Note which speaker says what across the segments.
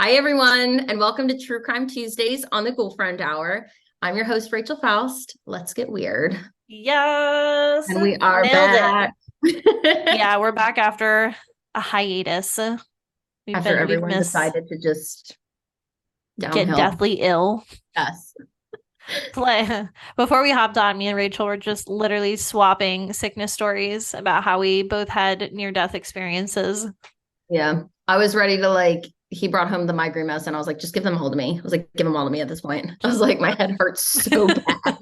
Speaker 1: Hi, everyone, and welcome to True Crime Tuesdays on the Girlfriend Hour. I'm your host, Rachel Foust. Let's get weird.
Speaker 2: Yes,
Speaker 1: And we are
Speaker 2: nailed
Speaker 1: back
Speaker 2: it. Yeah, we're back after a hiatus.
Speaker 1: after
Speaker 2: We've
Speaker 1: everyone
Speaker 2: missed
Speaker 1: decided to just
Speaker 2: get
Speaker 1: downhill.
Speaker 2: deathly ill.
Speaker 1: Yes.
Speaker 2: Like, before we hopped on, me and Rachel were just literally swapping sickness stories about how we both had near-death experiences.
Speaker 1: Yeah. I was ready to he brought home the migraine medicine. I was like, just give them all to me. I was like, give them all to me at this point. I was like, my head hurts so bad.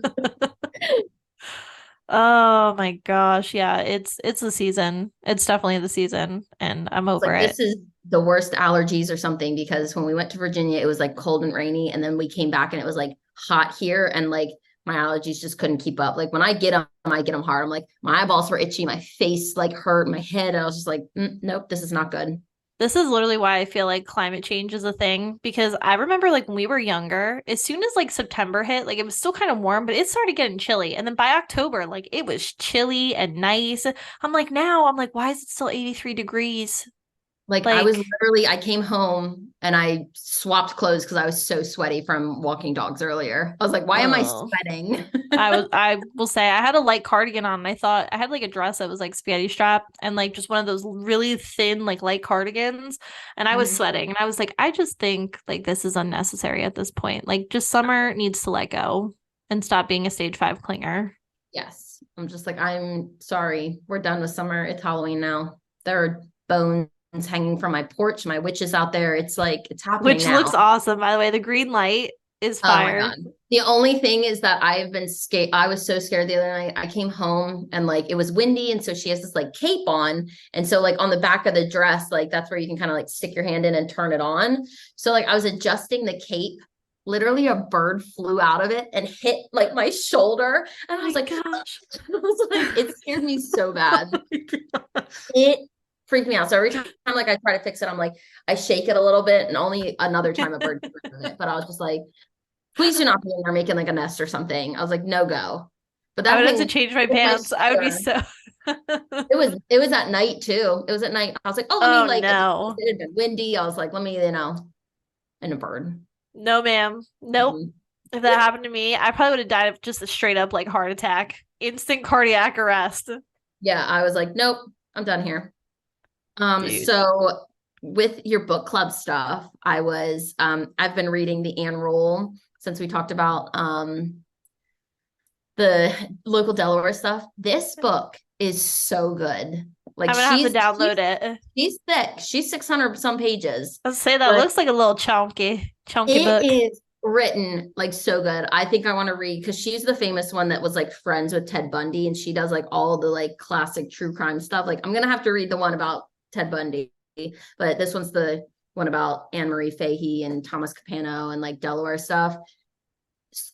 Speaker 2: Oh my gosh, yeah, it's the season. It's definitely the season, and I'm
Speaker 1: It's like,
Speaker 2: over it.
Speaker 1: this is the worst allergies or something because when we went to Virginia, it was like cold and rainy. And then we came back and it was like hot here. And like my allergies just couldn't keep up. Like when I get them, I get them hard. I'm like, my eyeballs were itchy. My face like hurt, my head. I was just like, nope, this is not good.
Speaker 2: This is literally why I feel like climate change is a thing because I remember like when we were younger, as soon as like September hit, like it was still kind of warm, but it started getting chilly. And then by October, like it was chilly and nice. I'm like, why is it still 83 degrees?
Speaker 1: Like
Speaker 2: Like,
Speaker 1: I came home and I swapped clothes because I was so sweaty from walking dogs earlier. I was like, why am I
Speaker 2: oh,
Speaker 1: sweating?
Speaker 2: I will say I had a light cardigan on and I thought I had like a dress that was like spaghetti strap and like just one of those really thin, like light cardigans. And I was
Speaker 1: Mhm.
Speaker 2: sweating and I was like, I just think like this is unnecessary at this point. Like just summer needs to let go and stop being a stage 5 clinger.
Speaker 1: Yes. I'm just like, I'm sorry. We're done with summer. It's Halloween now. There are bones hanging from my porch. My witch is out there. It's like, it's happening
Speaker 2: Which looks
Speaker 1: now.
Speaker 2: awesome, by the way. The green light is
Speaker 1: Oh my
Speaker 2: fire.
Speaker 1: God. The only thing is that I've been scared. I was so scared the other night. I came home and like it was windy. And so she has this like cape on. And so, like, on the back of the dress, like that's where you can kind of like stick your hand in and turn it on. So, like, I was adjusting the cape. Literally, a bird flew out of it and hit like my shoulder. And
Speaker 2: Oh
Speaker 1: I was
Speaker 2: my
Speaker 1: like,
Speaker 2: gosh.
Speaker 1: I was like, it scared me so
Speaker 2: Oh
Speaker 1: bad.
Speaker 2: my gosh.
Speaker 1: It freaked me out. So every time like I try to fix it, I'm like, I shake it a little bit, and only another time a bird flew it. But I was just like, please do not be in there making like a nest or something. I was like, no go. But
Speaker 2: I
Speaker 1: that
Speaker 2: would have to
Speaker 1: thing
Speaker 2: change my
Speaker 1: hit my
Speaker 2: pants. I would be
Speaker 1: shoulder.
Speaker 2: so.
Speaker 1: It was at night too. It was at night. I was like, oh, let me
Speaker 2: Oh
Speaker 1: like adjust this.
Speaker 2: no.
Speaker 1: It had been windy. I was like, let me, and a bird.
Speaker 2: No, ma'am. Nope.
Speaker 1: Mhm.
Speaker 2: If that happened to me, I probably would have died of just a straight up like heart attack, instant cardiac arrest.
Speaker 1: Yeah, I was like, nope, I'm done here.
Speaker 2: Dude.
Speaker 1: So with your book club stuff, I've been reading the Anne Rule since we talked about the local Delaware stuff. This book is so good. Like
Speaker 2: I'm gonna have to
Speaker 1: she's
Speaker 2: download it.
Speaker 1: she's thick. She's 600 some pages,
Speaker 2: Let's say that
Speaker 1: but
Speaker 2: looks like a little chunky
Speaker 1: it
Speaker 2: book.
Speaker 1: is written like so good. I think I want to read because she's the famous one that was like friends with Ted Bundy, and she does like all the like classic true crime stuff. Like I'm gonna have to read the one about Ted Bundy, but this one's the one about Anne Marie Fahey and Thomas Capano and like Delaware stuff.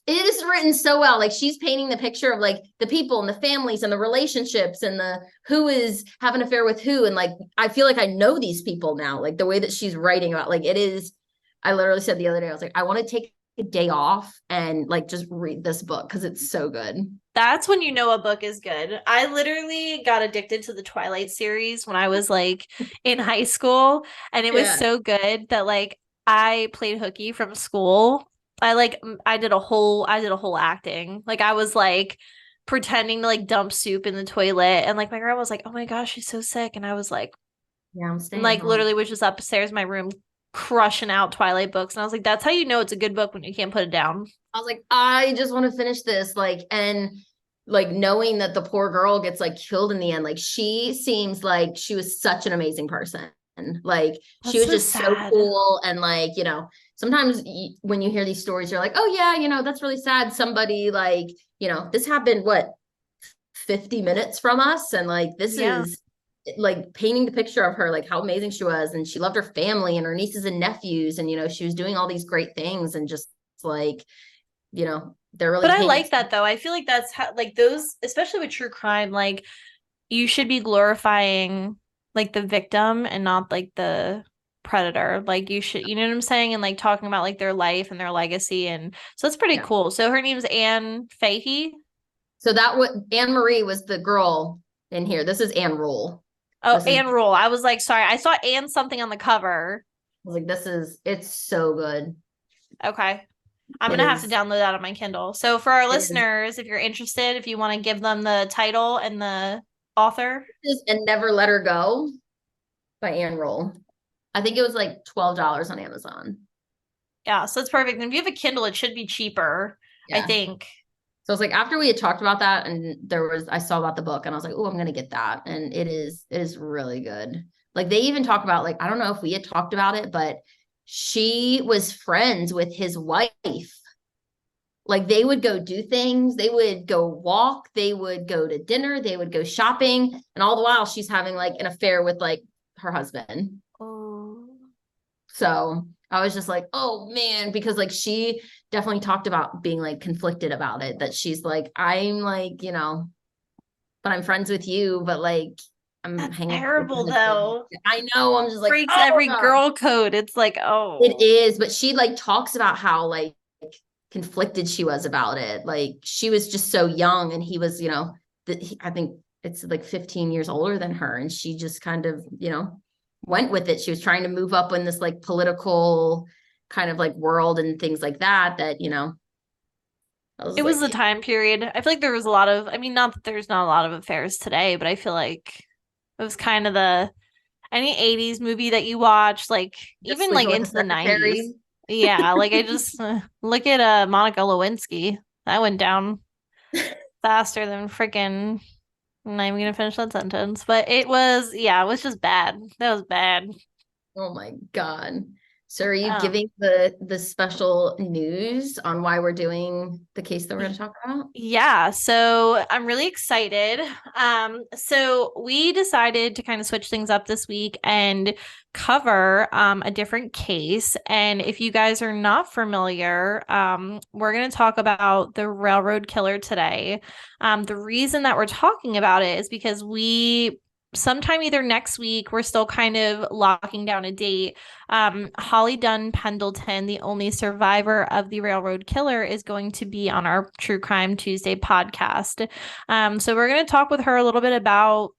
Speaker 1: It is written so well. Like she's painting the picture of like the people and the families and the relationships and the who is having an affair with who. And like I feel like I know these people now. Like the way that she's writing about like it is. I literally said the other day, I was like, I want to take a day off and like just read this book because it's so good.
Speaker 2: That's when you know a book is good. I literally got addicted to the Twilight series when I was like in high school, and it was
Speaker 1: Yeah.
Speaker 2: so good that like I played hooky from school. I did a whole acting. Like I was like pretending to like dump soup in the toilet, and like my grandma was like, "Oh my gosh, she's so sick," and I was
Speaker 1: Yeah, I'm staying
Speaker 2: like
Speaker 1: home.
Speaker 2: literally was just upstairs in my room crushing out Twilight books, and I was like, "That's how you know it's a good book when you can't put it down."
Speaker 1: I was like, I just want to finish this. Like, and like knowing that the poor girl gets like killed in the end, like she seems like she was such an amazing person. Like she
Speaker 2: That's
Speaker 1: was
Speaker 2: so
Speaker 1: just so
Speaker 2: sad.
Speaker 1: cool. And like, sometimes when you hear these stories, you're like, oh yeah, that's really sad. Somebody like, this happened, what, 50 minutes from us? And like, this
Speaker 2: Yeah.
Speaker 1: is like painting the picture of her, like how amazing she was. And she loved her family and her nieces and nephews. And, she was doing all these great things and just like, they're
Speaker 2: But
Speaker 1: really
Speaker 2: I
Speaker 1: heinous.
Speaker 2: like that though. I feel like that's how, like those, especially with true crime, like you should be glorifying like the victim and not like the predator. Like you should, you know what I'm saying? And like talking about like their life and their legacy. And so it's pretty
Speaker 1: Yeah.
Speaker 2: cool. So her name's Anne Fahey.
Speaker 1: So that what Anne Marie was the girl in here. This is Anne Rule.
Speaker 2: Oh,
Speaker 1: This is
Speaker 2: Anne Rule. I was like, sorry, I saw Anne something on the cover.
Speaker 1: was like, it's so good.
Speaker 2: Okay. I'm
Speaker 1: It
Speaker 2: gonna have to
Speaker 1: is,
Speaker 2: download that on my Kindle. So for our
Speaker 1: it is,
Speaker 2: listeners, if you're interested, if you want to give them the title and the author.
Speaker 1: and Never Let Her Go by Anne Roll. I think it was like $12 on Amazon.
Speaker 2: Yeah, so it's perfect. And if you have a Kindle, it should be cheaper, I
Speaker 1: Yeah.
Speaker 2: think.
Speaker 1: So it's like after we had talked about that and I saw about the book and I was like, oh, I'm gonna get that. And it is really good. Like they even talk about like, I don't know if we had talked about it, but she was friends with his wife. Like they would go do things, they would go walk, they would go to dinner, they would go shopping, and all the while she's having like an affair with like her husband.
Speaker 2: Oh.
Speaker 1: So I was just like, oh man, because like she definitely talked about being like conflicted about it, that she's like, I'm like, but I'm friends with you, but like I'm
Speaker 2: That's
Speaker 1: hanging out with
Speaker 2: terrible
Speaker 1: him.
Speaker 2: though.
Speaker 1: I know, I'm just like,
Speaker 2: Breaks
Speaker 1: oh
Speaker 2: every
Speaker 1: God.
Speaker 2: girl code. It's like,
Speaker 1: It
Speaker 2: oh.
Speaker 1: is, but she like talks about how like conflicted she was about it. Like she was just so young and he was, I think it's like 15 years older than her. And she just kind of, went with it. She was trying to move up in this like political kind of like world and things like that, I
Speaker 2: It
Speaker 1: was
Speaker 2: was the
Speaker 1: like,
Speaker 2: time period. I feel like there was a lot of, I mean, not that there's not a lot of affairs today, but I feel like it was kind of the any 80s movie that you watch, like
Speaker 1: just
Speaker 2: even like
Speaker 1: sleeping with the
Speaker 2: into the 90s.
Speaker 1: secretary.
Speaker 2: Yeah, like I just look at Monica Lewinsky. That went down faster than freaking I'm not even gonna finish that sentence. But it was, yeah, it was just bad. That was bad.
Speaker 1: Oh my God. So are you
Speaker 2: Um,
Speaker 1: giving the special news on why we're doing the case that we're going to talk about?
Speaker 2: Yeah, so I'm really excited. So we decided to kind of switch things up this week and cover a different case. And if you guys are not familiar, we're going to talk about the railroad killer today. The reason that we're talking about it is because we sometime either next week, we're still kind of locking down a date. Holly Dunn Pendleton, the only survivor of the railroad killer, is going to be on our True Crime Tuesday podcast. So we're going to talk with her a little bit about,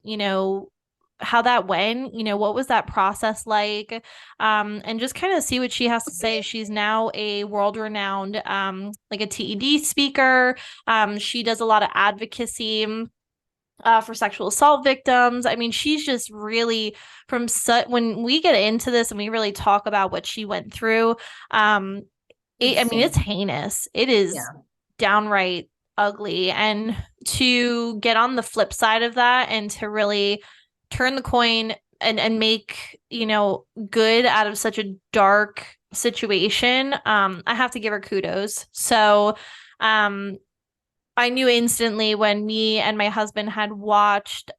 Speaker 2: how that went, what was that process like, and just kind of see what she has to say. She's now a world-renowned, like a TED speaker. She does a lot of advocacy for sexual assault victims. I mean, she's just really when we get into this and we really talk about what she went through, I mean,
Speaker 1: Insane.
Speaker 2: it's heinous. It is
Speaker 1: Yeah.
Speaker 2: downright ugly. And to get on the flip side of that and to really turn the coin and make, good out of such a dark situation, I have to give her kudos. So, um, I knew instantly when me and my husband had watched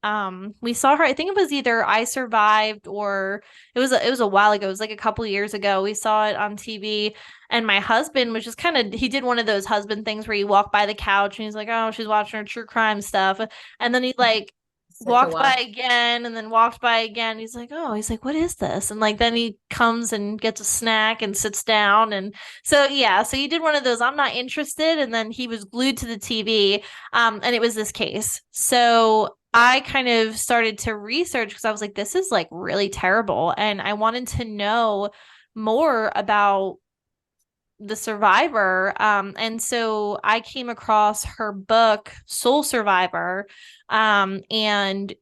Speaker 2: we saw her. I think it was either I Survived or it was a while ago. It was like a couple years ago. We saw it on TV and my husband was just kind of he did one of those husband things where you walk by the couch and he's like, "Oh, she's watching her true crime stuff." And then he like
Speaker 1: Such a
Speaker 2: walked by
Speaker 1: watch.
Speaker 2: again and then walked by again. He's like, "Oh," he's like, "What is this?" And like then he comes and gets a snack and sits down and so yeah, so he did one of those I'm not interested and then he was glued to the TV and it was this case. So I kind of started to research because I was like this is like really terrible and I wanted to know more about the survivor and so I came across her book Soul Survivor and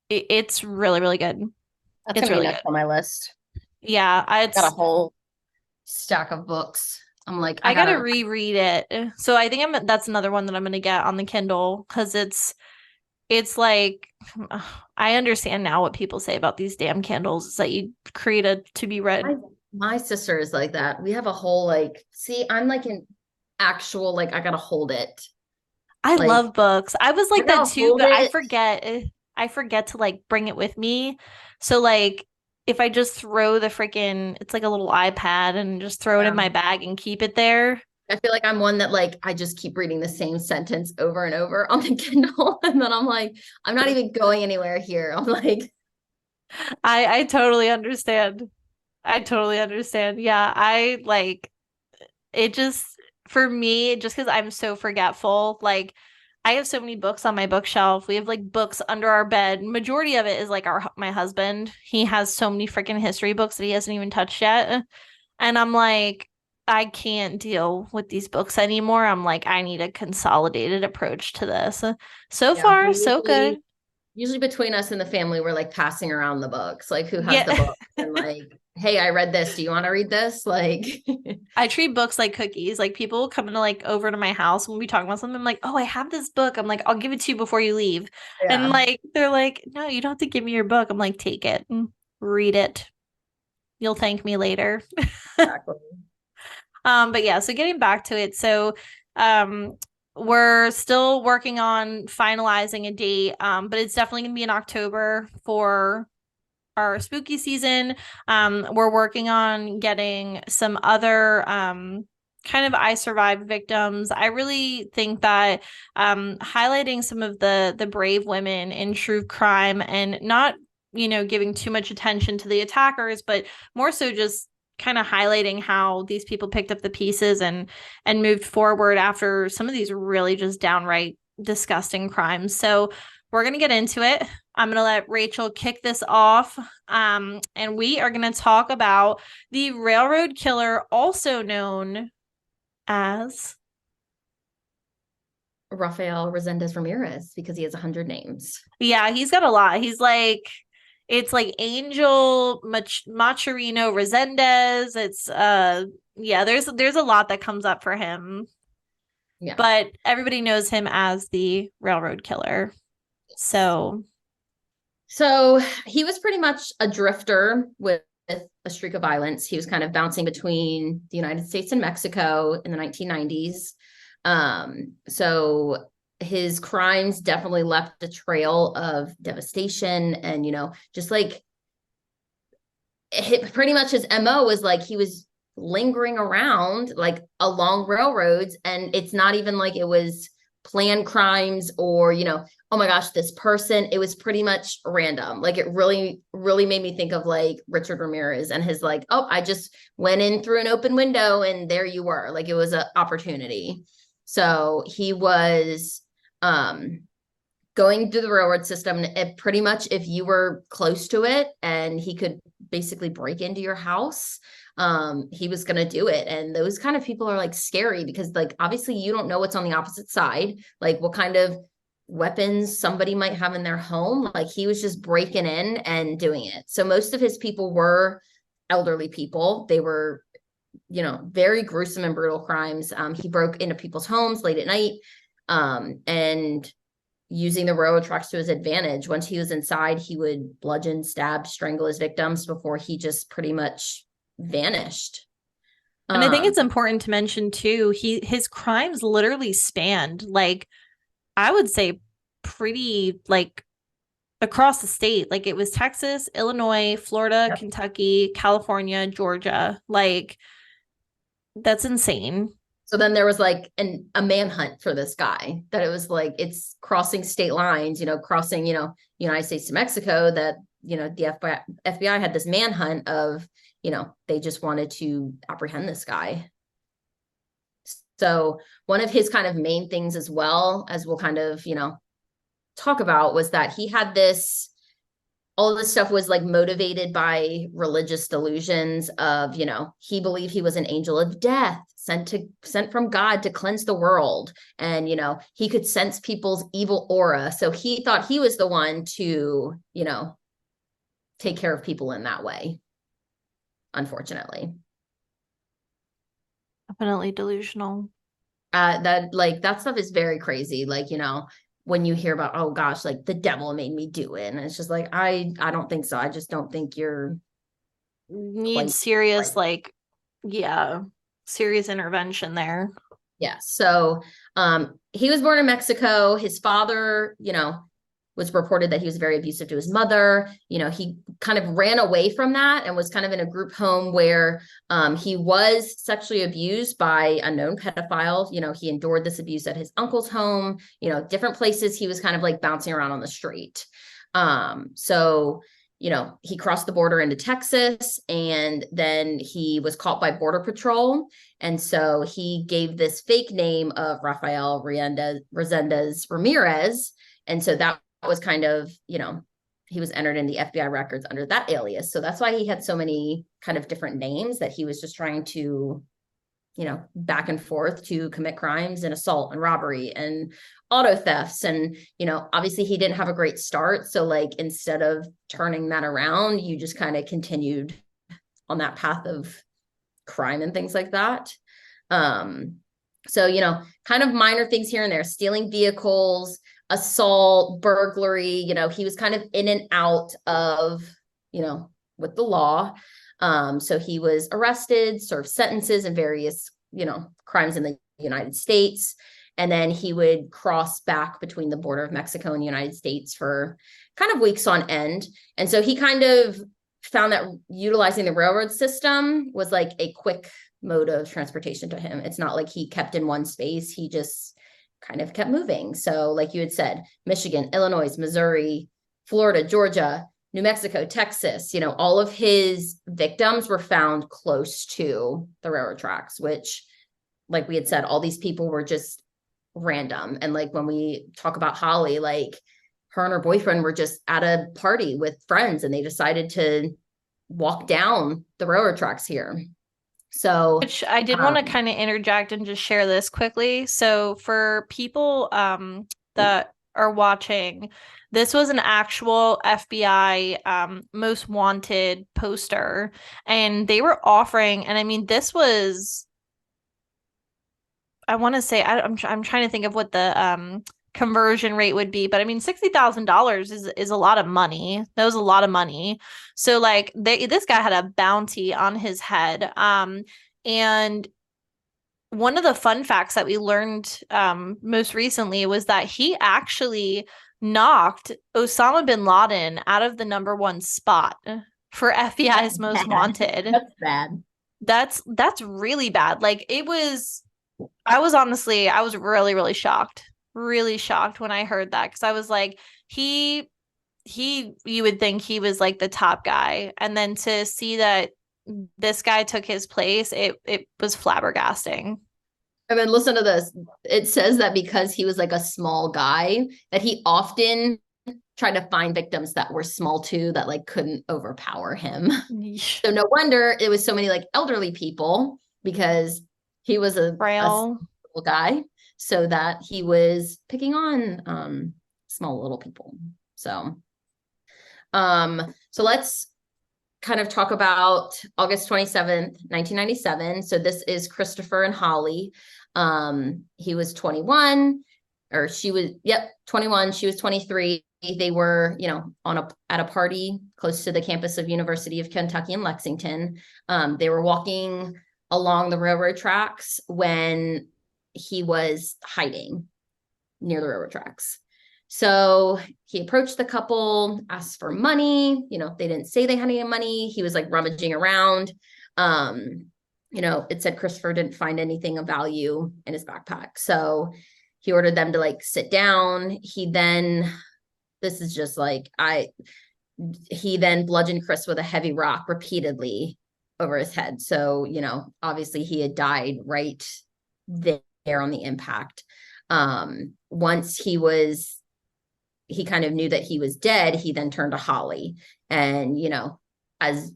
Speaker 2: it's really really good.
Speaker 1: That's
Speaker 2: It's
Speaker 1: gonna be
Speaker 2: really good.
Speaker 1: next on my list.
Speaker 2: Yeah,
Speaker 1: Got a
Speaker 2: it's
Speaker 1: whole stack of books. I'm like, I
Speaker 2: I gotta
Speaker 1: gotta.
Speaker 2: reread it. So I think that's another one that I'm gonna get on the Kindle because it's like I understand now what people say about these damn Kindles is that you create a to be read.
Speaker 1: My sister is like that. We have a whole like, see, I'm like an actual like, I gotta hold it.
Speaker 2: I
Speaker 1: Like,
Speaker 2: love books. I was
Speaker 1: I
Speaker 2: like that
Speaker 1: gotta
Speaker 2: too,
Speaker 1: hold
Speaker 2: but I
Speaker 1: it.
Speaker 2: forget. I forget to like bring it with me. So like if I just throw the freaking it's like a little iPad and just throw it in
Speaker 1: Yeah.
Speaker 2: my bag and keep it there.
Speaker 1: I feel like I'm one that like I just keep reading the same sentence over and over on the Kindle, and then I'm like, I'm not even going anywhere here. I'm like,
Speaker 2: I totally understand. I totally understand. Yeah, I like it just for me, just because I'm so forgetful, like I have so many books on my bookshelf. We have like books under our bed. Majority of it is like my husband. He has so many freaking history books that he hasn't even touched yet. And I'm like, I can't deal with these books anymore. I'm like, I need a consolidated approach to this. So
Speaker 1: Yeah,
Speaker 2: far,
Speaker 1: we
Speaker 2: so good.
Speaker 1: usually between us and the family, we're like passing around the books, like who has the
Speaker 2: Yeah.
Speaker 1: book and like, hey, I read this. Do you want to read this? Like,
Speaker 2: I treat books like cookies. Like people will come to like over to my house when we talk about something. I'm like, oh, I have this book. I'm like, I'll give it to you before you leave. And
Speaker 1: yeah,
Speaker 2: like they're like, no, you don't have to give me your book. I'm like, take it and read it. You'll thank me later.
Speaker 1: exactly.
Speaker 2: But yeah, so getting back to it. So um we're still working on finalizing a date. But it's definitely gonna be in October for our spooky season. We're working on getting some other kind of I survived victims. I really think that highlighting some of the brave women in true crime and not, giving too much attention to the attackers, but more so just kind of highlighting how these people picked up the pieces and moved forward after some of these really just downright disgusting crimes. So we're going to get into it. I'm going to let Rachel kick this off. And we are going to talk about the railroad killer, also known as.
Speaker 1: Rafael Resendez Ramirez, because he has 100 names.
Speaker 2: Yeah, he's got a lot. He's like, it's like Angel Maturino Reséndiz. It's yeah, there's a lot that comes up for him.
Speaker 1: Yeah.
Speaker 2: But everybody knows him as the railroad killer. So
Speaker 1: So he was pretty much a drifter with a streak of violence. He was kind of bouncing between the United States and Mexico in the 1990s. So his crimes definitely left a trail of devastation and, just like pretty much his MO was like he was lingering around like along railroads, and it's not even like it was planned crimes or oh my gosh, this person. It was pretty much random. Like it really really made me think of like Richard Ramirez and his like, oh, I just went in through an open window and there you were. Like it was an opportunity. So he was going through the railroad system. It pretty much, if you were close to it and he could basically break into your house, he was going to do it. And those kind of people are like scary because like obviously you don't know what's on the opposite side, like what kind of weapons somebody might have in their home. Like he was just breaking in and doing it. So most of his people were elderly people. They were very gruesome and brutal crimes. He broke into people's homes late at night, and using the railroad tracks to his advantage. Once he was inside, he would bludgeon, stab, strangle his victims before he just pretty much vanished.
Speaker 2: And I think it's important to mention too, his crimes literally spanned like I would say pretty like across the state. Like it was Texas, Illinois, Florida,
Speaker 1: Yep.
Speaker 2: Kentucky, California, Georgia. Like that's insane.
Speaker 1: So then there was like a manhunt for this guy, that it was like it's crossing state lines, crossing, United States to Mexico, that, the FBI had this manhunt of, they just wanted to apprehend this guy. So one of his kind of main things, as well as we'll kind of, talk about, was that he had all this stuff was like motivated by religious delusions of, he believed he was an angel of death sent from God to cleanse the world. And, he could sense people's evil aura. So he thought he was the one to, take care of people in that way, unfortunately.
Speaker 2: Definitely delusional.
Speaker 1: That stuff is very crazy. Like, when you hear about, oh gosh, like the devil made me do it. And it's just like, I don't think so. I just don't think you're
Speaker 2: need serious, like, yeah, serious intervention there.
Speaker 1: Yeah. So he was born in Mexico. His father, was reported that he was very abusive to his mother. He kind of ran away from that and was kind of in a group home where he was sexually abused by a known pedophile. He endured this abuse at his uncle's home, different places. He was kind of like bouncing around on the street. So he crossed the border into Texas, and then he was caught by Border Patrol. And so he gave this fake name of Rafael Reséndiz Ramirez. And so that was kind of, he was entered in the FBI records under that alias. So that's why he had so many kind of different names, that he was just trying to, back and forth to commit crimes and assault and robbery and auto thefts. And, obviously he didn't have a great start. So like, instead of turning that around, you just kind of continued on that path of crime and things like that. So, kind of minor things here and there, stealing vehicles, assault, burglary, he was kind of in and out of, with the law. So he was arrested, served sentences in various, crimes in the United States. And then he would cross back between the border of Mexico and the United States for kind of weeks on end. And so he kind of found that utilizing the railroad system was like a quick mode of transportation to him. It's not like he kept in one space. He just kind of kept moving. So like you had said, Michigan, Illinois, Missouri, Florida, Georgia, New Mexico, Texas, all of his victims were found close to the railroad tracks, which, like we had said, all these people were just random. And like, when we talk about Holly, like her and her boyfriend were just at a party with friends, and they decided to walk down the railroad tracks here. So,
Speaker 2: which I did want to kind of interject and just share this quickly. So for people that are watching, this was an actual FBI most wanted poster, and they were offering, and I mean, this was, I want to say, I'm trying to think of what the conversion rate would be, but I mean, $60,000 is a lot of money. That was a lot of money. So like, this guy had a bounty on his head. And one of the fun facts that we learned most recently was that he actually knocked Osama bin Laden out of the #1 spot for FBI's most wanted.
Speaker 1: That's bad.
Speaker 2: That's really bad. Like, I was really, really shocked. Really shocked when I heard that, because I was like, you would think he was like the top guy, and then to see that this guy took his place, it was flabbergasting.
Speaker 1: I mean, listen to this. It says that because he was like a small guy, that he often tried to find victims that were small too, that like couldn't overpower him. So no wonder it was so many like elderly people, because he was a small guy, so that he was picking on small little people. So let's kind of talk about August 27th, 1997. So this is Christopher and Holly. He was 21, or she was, 21. She was 23. They were, at a party close to the campus of University of Kentucky in Lexington. They were walking along the railroad tracks when he was hiding near the railroad tracks. So he approached the couple, asked for money. They didn't say they had any money. He was like rummaging around. It said Christopher didn't find anything of value in his backpack. So he ordered them to like sit down. He then bludgeoned Chris with a heavy rock repeatedly over his head. So, obviously he had died right there on the impact. Once he kind of knew that he was dead, he then turned to Holly, and, as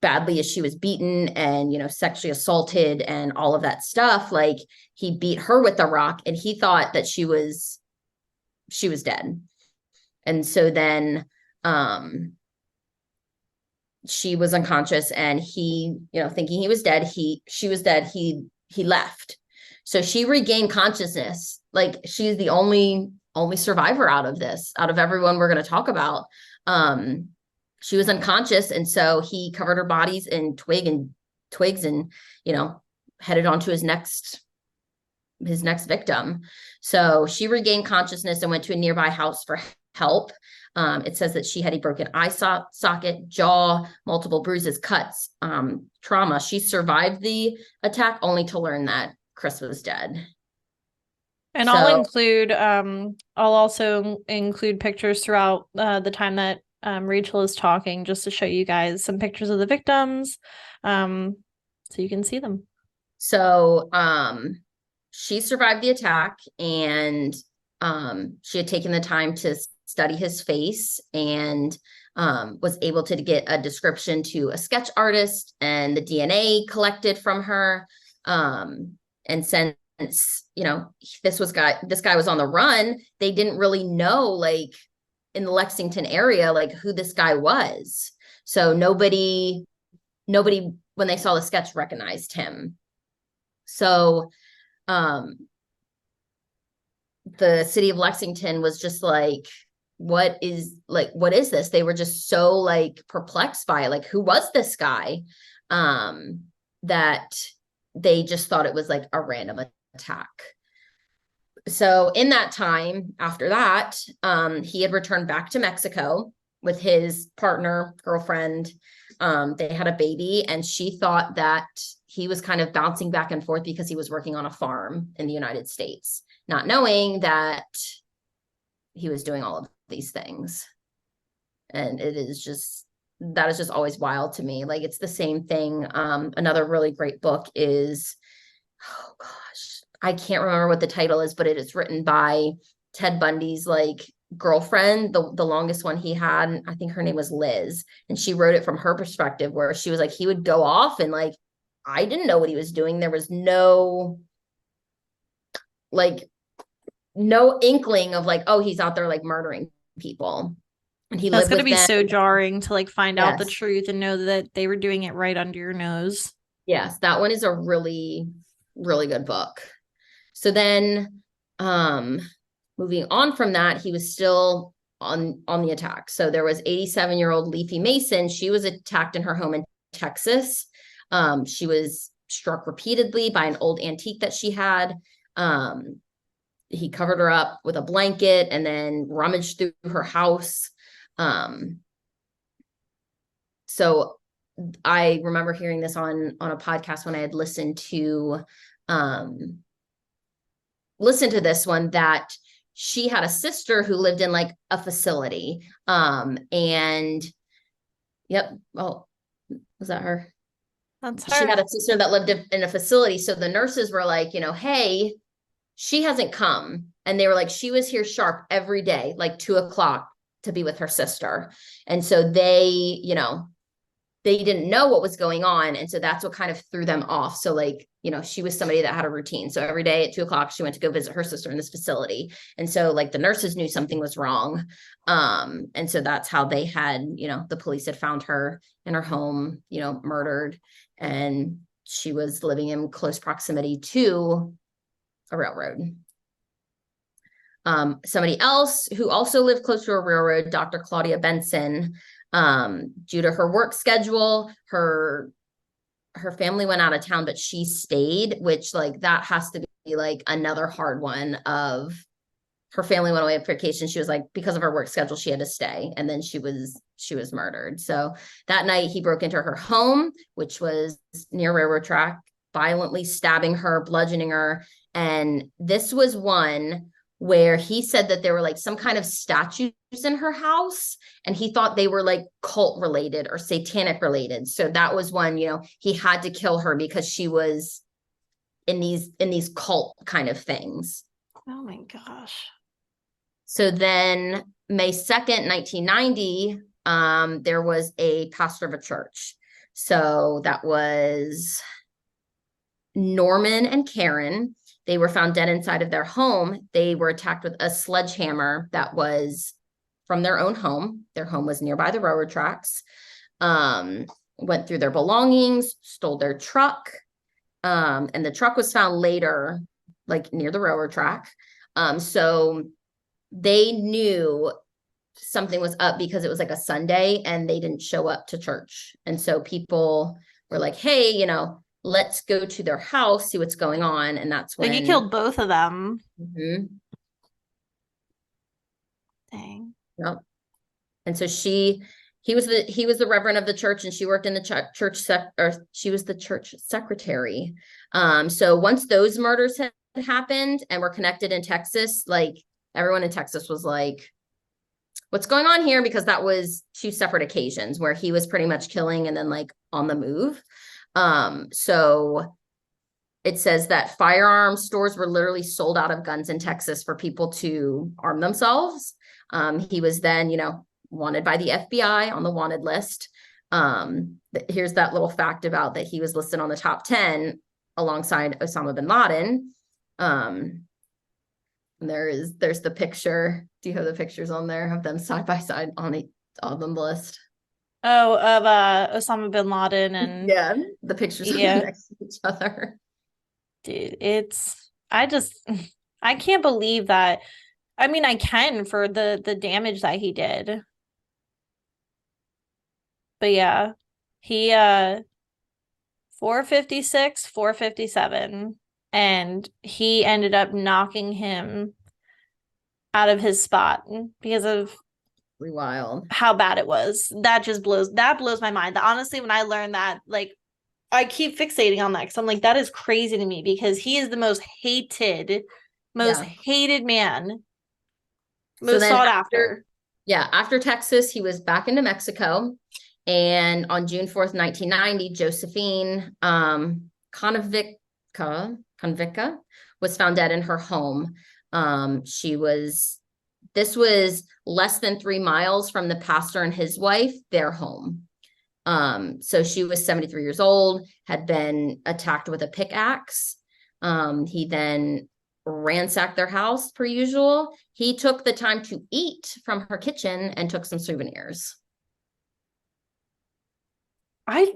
Speaker 1: badly as she was beaten and, sexually assaulted and all of that stuff, like, he beat her with the rock, and he thought that she was dead. And so then, she was unconscious, and he, thinking he was dead, she was dead, he left. So she regained consciousness. Like, she's the only survivor out of everyone we're going to talk about. She was unconscious, and so he covered her bodies in twigs and headed on to his next victim. So she regained consciousness and went to a nearby house for help. It says that she had a broken eye socket, jaw, multiple bruises, cuts, trauma. She survived the attack, only to learn that Chris was dead.
Speaker 2: And I'll also include pictures throughout the time that Rachel is talking just to show you guys some pictures of the victims, so you can see them.
Speaker 1: So she survived the attack, and she had taken the time to study his face, and was able to get a description to a sketch artist, and the DNA collected from her. And since, this guy was on the run, they didn't really know, like, in the Lexington area, like, who this guy was. So nobody, when they saw the sketch, recognized him. So the city of Lexington was just like, what is this? They were just so, like, perplexed by it. Like, who was this guy? That they just thought it was like a random attack. So in that time after that, he had returned back to Mexico with his partner, girlfriend. They had a baby, and she thought that he was kind of bouncing back and forth because he was working on a farm in the United States, not knowing that he was doing all of these things. And that is just always wild to me. Like, it's the same thing. Another really great book is, oh gosh, I can't remember what the title is, but it is written by Ted Bundy's, like, girlfriend, the longest one he had. I think her name was Liz, and she wrote it from her perspective, where she was like, he would go off, and, like, I didn't know what he was doing. There was no inkling of, like, oh, he's out there, like, murdering people. And he
Speaker 2: That's
Speaker 1: lived
Speaker 2: going to
Speaker 1: with
Speaker 2: be
Speaker 1: them.
Speaker 2: so jarring to, like, find out the
Speaker 1: Yes.
Speaker 2: truth and know that they were doing it right under your nose.
Speaker 1: Yes, that one is a really, really good book. So then, moving on from that, he was still on the attack. So there was 87-year-old Leafy Mason. She was attacked in her home in Texas. She was struck repeatedly by an old antique that she had. He covered her up with a blanket and then rummaged through her house. So I remember hearing this on a podcast when I had listened to this one, that she had a sister who lived in, like, a facility. And yep. Oh, was that her?
Speaker 2: That's
Speaker 1: She
Speaker 2: her.
Speaker 1: had a sister that lived in a facility. So the nurses were like, hey, she hasn't come. And they were like, she was here sharp every day, like 2:00, to be with her sister. And so they didn't know what was going on. And so that's what kind of threw them off. So, like, she was somebody that had a routine. So every day at 2:00, she went to go visit her sister in this facility. And so, like, the nurses knew something was wrong. And so that's how they had, the police had found her in her home, murdered. And she was living in close proximity to a railroad. Somebody else who also lived close to a railroad, Dr. Claudia Benson, due to her work schedule, her family went out of town, but she stayed, which, like, that has to be, like, another hard one. Of her family went away on vacation. She was like, because of her work schedule, she had to stay. And then she was murdered. So that night he broke into her home, which was near railroad track, violently stabbing her, bludgeoning her. And this was one where he said that there were, like, some kind of statues in her house, and he thought they were, like, cult related or satanic related. So that was one, he had to kill her because she was in these cult kind of things.
Speaker 2: Oh my gosh.
Speaker 1: So then May 2nd, 1990, there was a pastor of a church. So that was Norman and Karen. They were found dead inside of their home. They were attacked with a sledgehammer that was from their own home. Their home was nearby the railroad tracks. Went through their belongings, stole their truck. And the truck was found later, like, near the railroad track. So they knew something was up because it was, like, a Sunday and they didn't show up to church. And so people were like, hey, let's go to their house, see what's going on. And that's when
Speaker 2: he killed both of them.
Speaker 1: Mm-hmm.
Speaker 2: Dang.
Speaker 1: Yep. And so he was the reverend of the church, and she worked in the she was the church secretary. So once those murders had happened and were connected in Texas, like, everyone in Texas was like, what's going on here, because that was two separate occasions where he was pretty much killing and then like on the move. So it says that firearm stores were literally sold out of guns in Texas for people to arm themselves. He was then, wanted by the FBI on the wanted list. Here's that little fact about that he was listed on the top 10 alongside Osama bin Laden. There's the picture. Do you have the pictures on there of them side by side on the list?
Speaker 2: Oh, of Osama bin Laden and
Speaker 1: yeah, the pictures are next to each other.
Speaker 2: Dude, I can't believe that. I mean, I can for the damage that he did. But yeah, he 456, 457, and he ended up knocking him out of his spot because of
Speaker 1: wild
Speaker 2: how bad it was. That blows my mind. Honestly, when I learned that, like, I keep fixating on that because I'm like, that is crazy to me because he is the most hated man, most sought after.
Speaker 1: Yeah, after Texas, he was back into Mexico. And on June 4th, 1990, Josephine Convica was found dead in her home. This was less than 3 miles from the pastor and his wife, their home. So she was 73 years old, had been attacked with a pickaxe. He then ransacked their house per usual. He took the time to eat from her kitchen and took some souvenirs.
Speaker 2: I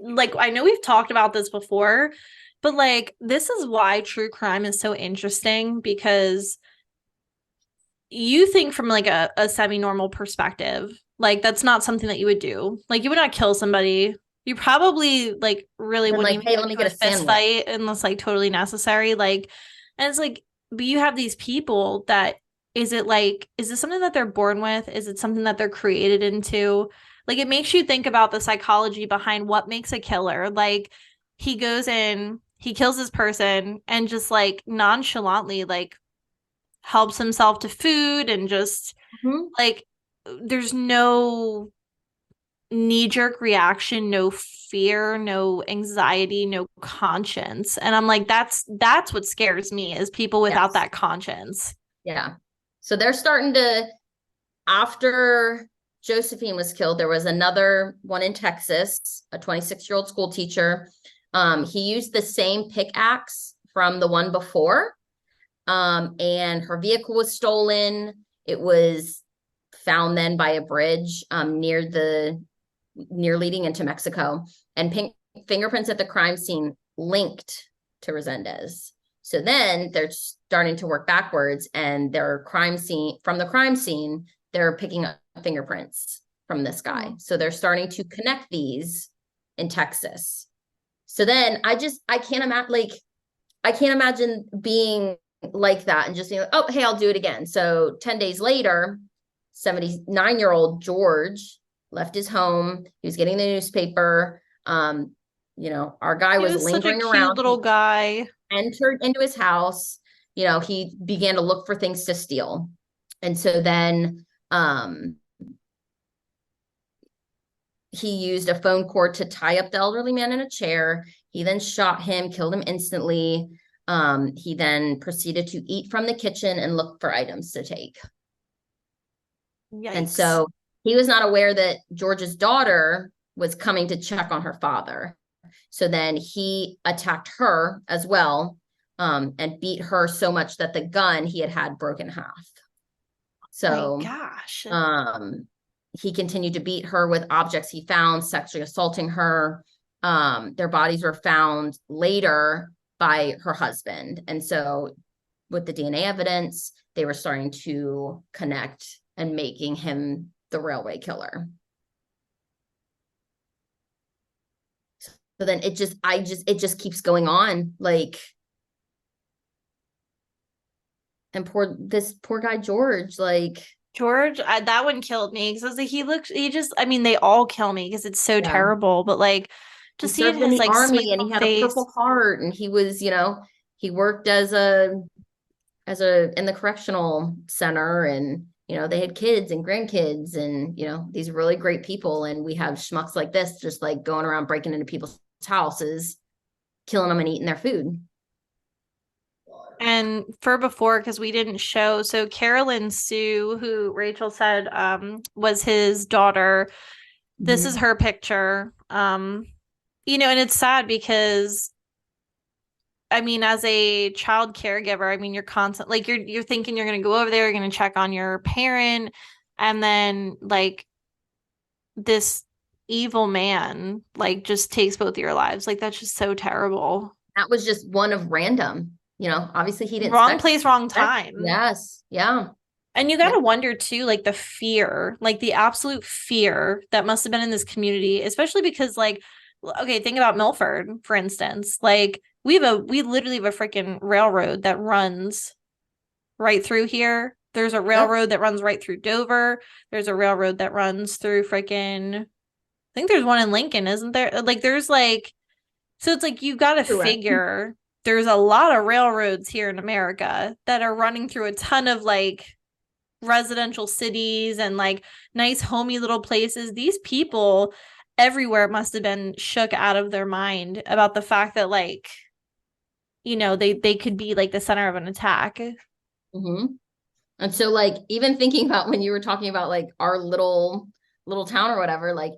Speaker 2: know we've talked about this before, but like, this is why true crime is so interesting, because you think from like a semi-normal perspective, like that's not something that you would do. Like, you would not kill somebody. You probably like really wouldn't even
Speaker 1: hey, let me get a
Speaker 2: fist fight unless like totally necessary. Like, and it's like, but you have these people that, is this something that they're born with? Is it something that they're created into? Like, it makes you think about the psychology behind what makes a killer. Like, he goes in, he kills this person and just like nonchalantly like helps himself to food and just like, there's no knee-jerk reaction, no fear, no anxiety, no conscience. And I'm like, that's what scares me, is people without that conscience.
Speaker 1: Yeah. So they're starting to, after Josephine was killed, there was another one in Texas, a 26-year-old school teacher. He used the same pickaxe from the one before. And her vehicle was stolen. It was found then by a bridge near leading into Mexico, and fingerprints at the crime scene linked to Reséndiz. So then they're starting to work backwards, and from the crime scene, they're picking up fingerprints from this guy. So they're starting to connect these in Texas. So then I can't imagine being like that and just being like, oh, hey, I'll do it again. So 10 days later, 79-year-old George left his home. He was getting the newspaper. Our guy was lingering around.
Speaker 2: Cute little guy.
Speaker 1: Entered into his house. He began to look for things to steal. And so then he used a phone cord to tie up the elderly man in a chair. He then shot him, killed him instantly. He then proceeded to eat from the kitchen and look for items to take.
Speaker 2: Yikes.
Speaker 1: And so he was not aware that George's daughter was coming to check on her father. So then he attacked her as well, and beat her so much that the gun he had broke in half. So,
Speaker 2: my gosh.
Speaker 1: He continued to beat her with objects he found, sexually assaulting her. Their bodies were found later by her husband. And so with the DNA evidence, they were starting to connect and making him the railway killer. So then it just keeps going on, like, and this poor guy George, like,
Speaker 2: that one killed me because they all kill me because it's so terrible. But like, just seeing his like
Speaker 1: army, and he had a Purple Heart, and he was, he worked as in the correctional center, and they had kids and grandkids and, these really great people. And we have schmucks like this, just like going around breaking into people's houses, killing them and eating their food.
Speaker 2: And for before, because we didn't show, so Carolyn Sue, who Rachel said was his daughter, this is
Speaker 1: Mhm.
Speaker 2: her picture. And it's sad because I mean, as a child caregiver, I mean, you're constant like you're thinking you're gonna go over there, you're gonna check on your parent, and then like this evil man like just takes both of your lives. Like that's just so terrible.
Speaker 1: That was just one of random, obviously he didn't
Speaker 2: Wrong place, wrong
Speaker 1: expect.
Speaker 2: time.
Speaker 1: Yes. Yeah.
Speaker 2: And you
Speaker 1: Yeah.
Speaker 2: gotta wonder too, like the fear, like the absolute fear that must have been in this community, especially because like, okay, think about Milford, for instance. Like we literally have a freaking railroad that runs right through here. There's a
Speaker 1: Yep.
Speaker 2: railroad that runs right through Dover. There's a railroad that runs through freaking, I think there's one in Lincoln, isn't there? Like there's like, so it's like you gotta
Speaker 1: Correct.
Speaker 2: figure there's a lot of railroads here in America that are running through a ton of like residential cities and like nice homey little places. These people everywhere must have been shook out of their mind about the fact that like they could be like the center of an attack.
Speaker 1: Mm-hmm. And so like even thinking about when you were talking about like our little town or whatever, like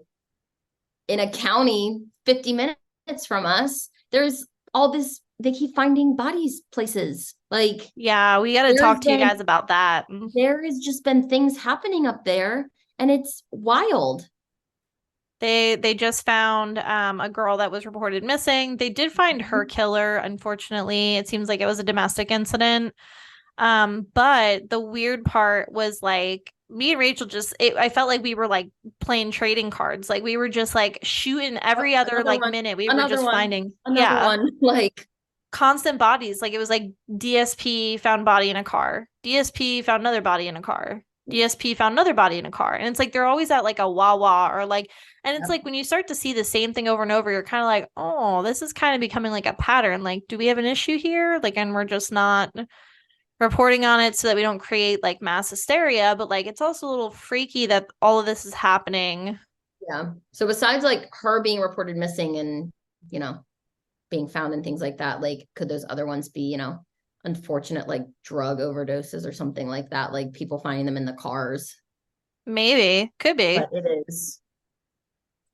Speaker 1: in a county 50 minutes from us, there's all this, they keep finding bodies places. Like
Speaker 2: Yeah, we got to
Speaker 1: there's
Speaker 2: talk to you
Speaker 1: been
Speaker 2: guys about that.
Speaker 1: there has just been things happening up there and it's wild.
Speaker 2: They just found a girl that was reported missing. They did find her killer, unfortunately. It seems like it was a domestic incident. But the weird part was like me and Rachel I felt like we were like playing trading cards. Like we were just like shooting every other
Speaker 1: Another
Speaker 2: like
Speaker 1: one,
Speaker 2: minute. We were
Speaker 1: another
Speaker 2: just
Speaker 1: one,
Speaker 2: finding,
Speaker 1: another
Speaker 2: yeah,
Speaker 1: one. Like,
Speaker 2: constant bodies. Like it was like DSP found body in a car. DSP found another body in a car. DSP found another body in a car. And it's like they're always at like a Wawa or like, and it's like when you start to see the same thing over and over, you're kind of like, oh, this is kind of becoming like a pattern. Like, do we have an issue here? Like, and we're just not reporting on it so that we don't create like mass hysteria. But like, it's also a little freaky that all of this is happening.
Speaker 1: yeah. So besides like her being reported missing and, being found and things like that, like could those other ones be, unfortunate like drug overdoses or something like that, like people finding them in the cars?
Speaker 2: Maybe, could be.
Speaker 1: But it is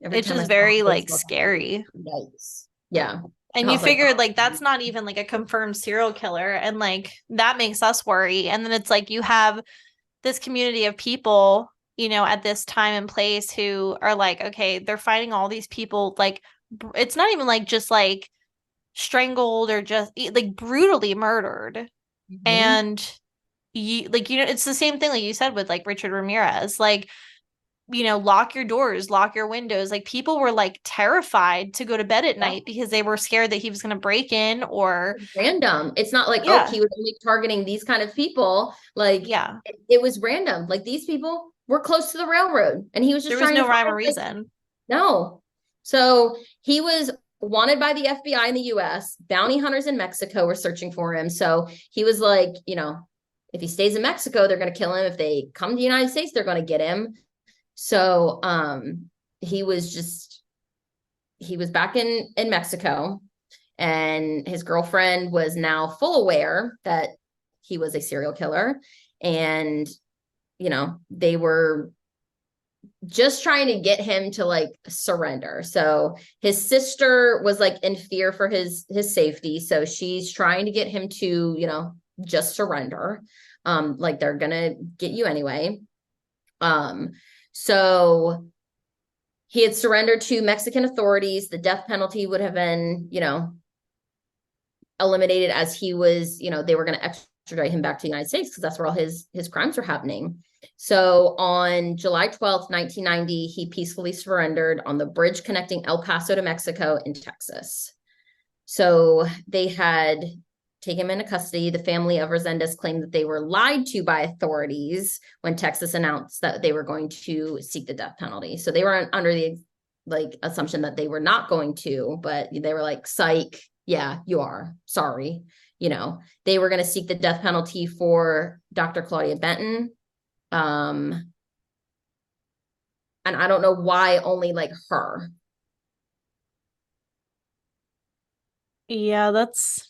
Speaker 1: every
Speaker 2: It's
Speaker 1: time I
Speaker 2: just
Speaker 1: saw
Speaker 2: very
Speaker 1: on
Speaker 2: like
Speaker 1: Facebook,
Speaker 2: scary.
Speaker 1: yikes. Yeah.
Speaker 2: And
Speaker 1: I
Speaker 2: you
Speaker 1: was like,
Speaker 2: figured
Speaker 1: oh,
Speaker 2: like that's not even like a confirmed serial killer. And like that makes us worry. And then it's like you have this community of people, at this time and place who are like, okay, they're finding all these people. Like it's not even like just like strangled or just like brutally murdered.
Speaker 1: mhm.
Speaker 2: And it's the same thing like you said with like Richard Ramirez. Like lock your doors, lock your windows. Like people were like terrified to go to bed at
Speaker 1: Yeah.
Speaker 2: night because they were scared that he was going to break in or
Speaker 1: Random. It's not like, oh,
Speaker 2: yeah,
Speaker 1: he was only targeting these kind of people. Like
Speaker 2: yeah.
Speaker 1: it was random. Like these people were close to the railroad and he was just
Speaker 2: There was
Speaker 1: trying to
Speaker 2: no rhyme or
Speaker 1: find like,
Speaker 2: reason.
Speaker 1: no. So he was wanted by the FBI in the US. Bounty hunters in Mexico were searching for him. So he was like, if he stays in Mexico, they're going to kill him. If they come to the United States, they're going to get him. So he was back in Mexico, and his girlfriend was now full aware that he was a serial killer. And, they were just trying to get him to like surrender. So his sister was like in fear for his safety. So she's trying to get him to, just surrender. Like they're gonna get you anyway. So he had surrendered to Mexican authorities. The death penalty would have been, eliminated as he was, they were going to extradite him back to the United States because that's where all his crimes were happening. So on July 12th, 1990, he peacefully surrendered on the bridge connecting El Paso to Mexico in Texas. So they had taken him into custody. The family of Reséndiz claimed that they were lied to by authorities when Texas announced that they were going to seek the death penalty. So they were under the like assumption that they were not going to, but they were like, psych, yeah, you are. Sorry. They were going to seek the death penalty for Dr. Claudia Benton, And I don't know why only like her.
Speaker 2: Yeah, that's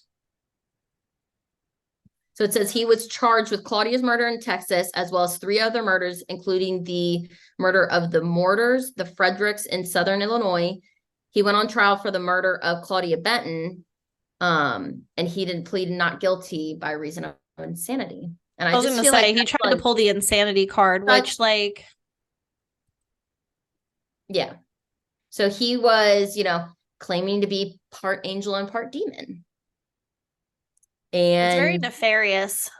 Speaker 1: So it says he was charged with Claudia's murder in Texas, as well as 3 other murders, including the murder of the Mortars, the Fredericks in Southern Illinois. He went on trial for the murder of Claudia Benton, and he didn't plead not guilty by reason of insanity. And
Speaker 2: I
Speaker 1: I
Speaker 2: was
Speaker 1: just
Speaker 2: gonna
Speaker 1: feel like
Speaker 2: say he
Speaker 1: that's
Speaker 2: tried to
Speaker 1: like
Speaker 2: pull the insanity card,
Speaker 1: such,
Speaker 2: which like
Speaker 1: yeah. So he was, claiming to be part angel and part demon.
Speaker 2: it's very
Speaker 1: And
Speaker 2: nefarious.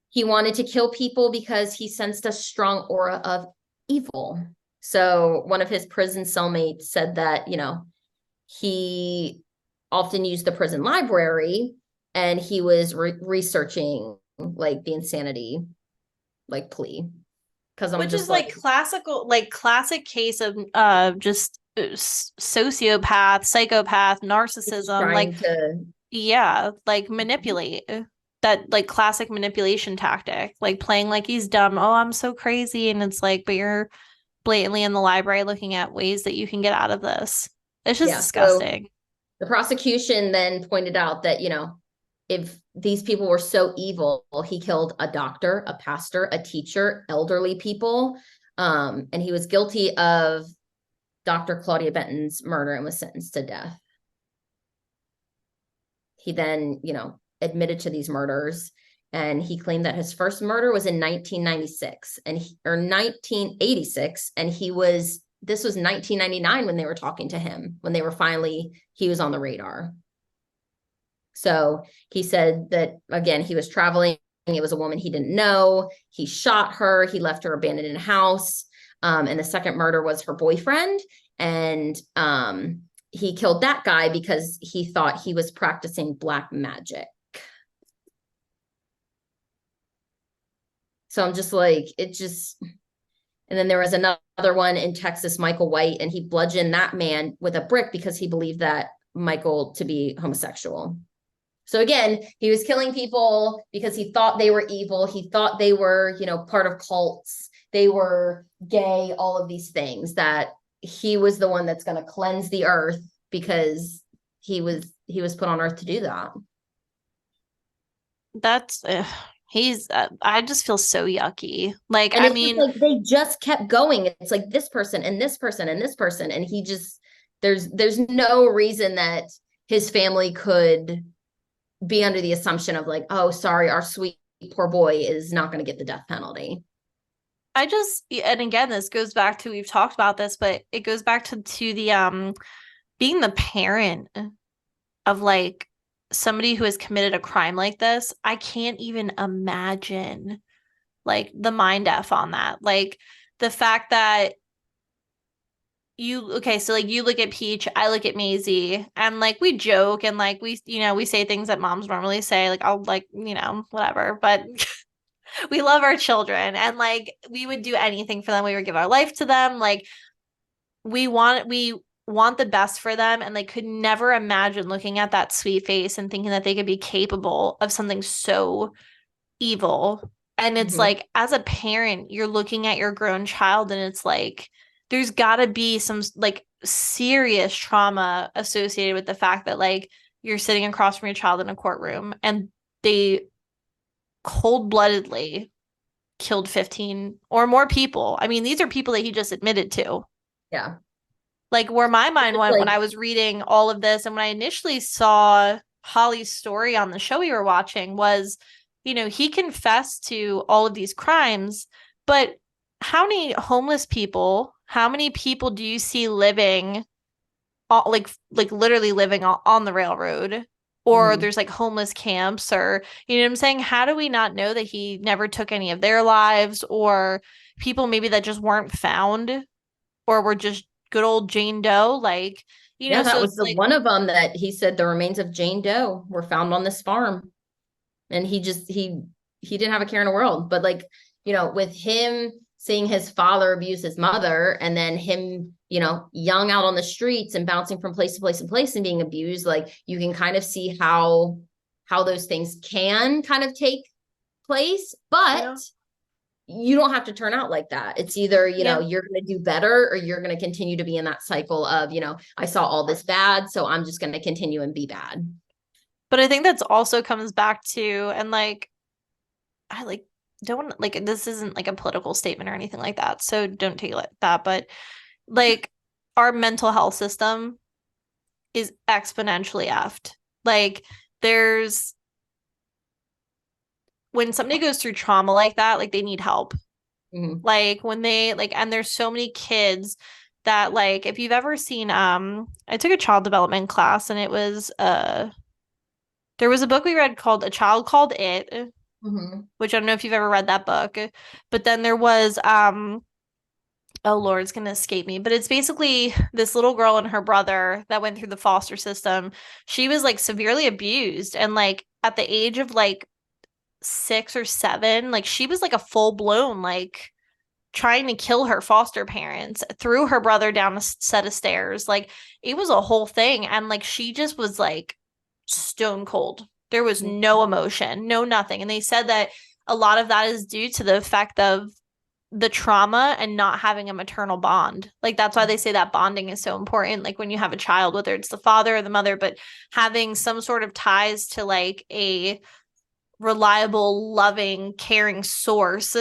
Speaker 1: he wanted to kill people because he sensed a strong aura of evil. So one of his prison cellmates said that, he often used the prison library and he was researching like the insanity like plea. Because I'm
Speaker 2: Which is
Speaker 1: just like
Speaker 2: classic case of just sociopath, psychopath, narcissism, like
Speaker 1: trying to,
Speaker 2: yeah, like manipulate that like classic manipulation tactic, like playing like he's dumb. Oh, I'm so crazy. And it's like, but you're blatantly in the library looking at ways that you can get out of this. It's just
Speaker 1: yeah. So
Speaker 2: disgusting.
Speaker 1: the prosecution then pointed out that, if these people were so evil, he killed a doctor, a pastor, a teacher, elderly people. And he was guilty of Dr. Claudia Benton's murder and was sentenced to death. He then, admitted to these murders, and he claimed that his first murder was in 1996 or 1986. And this was 1999 when they were talking to him, when he was on the radar. So he said that, again, he was traveling. It was a woman he didn't know. He shot her. He left her abandoned in a house. And the second murder was her boyfriend. And he killed that guy because he thought he was practicing black magic. So I'm just like, and then there was another one in Texas, Michael White, and he bludgeoned that man with a brick because he believed that Michael to be homosexual. So again, he was killing people because he thought they were evil. He thought they were, part of cults. They were gay, all of these things, that he was the one that's going to cleanse the earth because he was put on earth to do that.
Speaker 2: That's I just feel so yucky. Like,
Speaker 1: And
Speaker 2: I
Speaker 1: it's just
Speaker 2: mean,
Speaker 1: like they just kept going. It's like this person and this person and this person. And he just, there's no reason that his family could be under the assumption of like, oh, sorry, our sweet poor boy is not going to get the death penalty.
Speaker 2: and again, this goes back to, we've talked about this, but it goes back to the being the parent of like somebody who has committed a crime like this. I can't even imagine like the mind F on that. Like the fact that so like you look at Peach, I look at Maisie, and like we joke and like we say things that moms normally say, like I'll like, whatever, but we love our children and like we would do anything for them. We would give our life to them. Like we want the best for them, and they could never imagine looking at that sweet face and thinking that they could be capable of something so evil. And it's like, as a parent, you're looking at your grown child and it's like there's got to be some like serious trauma associated with the fact that like you're sitting across from your child in a courtroom and they cold-bloodedly killed 15 or more people. I mean, these are people that he just admitted to.
Speaker 1: Yeah.
Speaker 2: Like where my mind
Speaker 1: It's
Speaker 2: went when
Speaker 1: like,
Speaker 2: I was reading all of this and when I initially saw Holly's story on the show we were watching was, he confessed to all of these crimes, but how many homeless people, how many people do you see living like literally living on the railroad? Or there's like homeless camps, or you know what I'm saying? How do we not know that he never took any of their lives, or people maybe that just weren't found or were just good old Jane Doe? Like,
Speaker 1: yeah, that
Speaker 2: so
Speaker 1: was
Speaker 2: it's
Speaker 1: the
Speaker 2: like,
Speaker 1: one of them that he said the remains of Jane Doe were found on this farm. And he didn't have a care in the world. But like, with him seeing his father abuse his mother, and then him, young out on the streets and bouncing from place to place and place and being abused, like you can kind of see how those things can kind of take place. But you don't have to turn out like that. It's either,
Speaker 2: Yeah.
Speaker 1: you're going to do better or you're going to continue to be in that cycle of, I saw all this bad, so I'm just going to continue and be bad.
Speaker 2: But I think that's also comes back to, and like, I like don't like this isn't like a political statement or anything like that. So don't take it like that. But like our mental health system is exponentially effed. Like there's when somebody goes through trauma like that, like they need help.
Speaker 1: Mm-hmm.
Speaker 2: Like when they like, and there's so many kids that like, if you've ever seen, I took a child development class and it was, there was a book we read called A Child Called It,
Speaker 1: Mm-hmm.
Speaker 2: which I don't know if you've ever read that book, but then there was, oh Lord, it's gonna escape me, but it's basically this little girl and her brother that went through the foster system. She was like severely abused, and like at the age of like 6 or 7, like she was like a full blown like trying to kill her foster parents, threw her brother down a set of stairs. Like it was a whole thing. And like she just was like stone cold. There was no emotion, no nothing. And they said that a lot of that is due to the effect of the trauma and not having a maternal bond. Like that's why they say that bonding is so important. Like when you have a child, whether it's the father or the mother, but having some sort of ties to like a reliable, loving, caring source.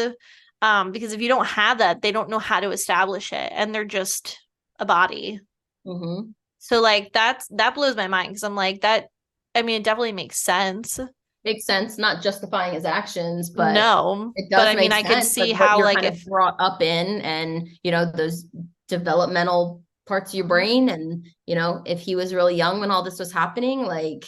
Speaker 2: Because if you don't have that, they don't know how to establish it, and they're just a body.
Speaker 1: Mm-hmm.
Speaker 2: So like that blows my mind because I'm like that. I mean, it definitely makes sense.
Speaker 1: Makes sense, not justifying his actions, but
Speaker 2: No,
Speaker 1: it
Speaker 2: but
Speaker 1: does
Speaker 2: I mean,
Speaker 1: make
Speaker 2: I could
Speaker 1: sense,
Speaker 2: see
Speaker 1: like what
Speaker 2: how
Speaker 1: you're
Speaker 2: like
Speaker 1: kind of
Speaker 2: if
Speaker 1: brought up in, and those developmental parts of your brain, and if he was really young when all this was happening, like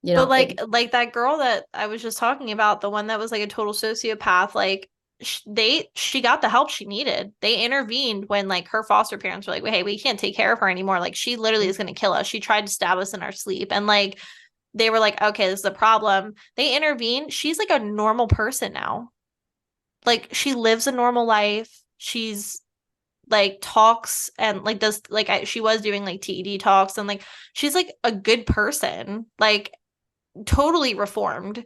Speaker 2: but
Speaker 1: it.
Speaker 2: like that girl that I was just talking about, the one that was like a total sociopath, like she got the help she needed. They intervened when like her foster parents were like, "Hey, we can't take care of her anymore. Like she literally is going to kill us. She tried to stab us in our sleep." And like they were like, "Okay, this is a problem." They intervened. She's like a normal person now. Like she lives a normal life. She's like talks and like does like she was doing like TED talks, and like she's like a good person. Like totally reformed.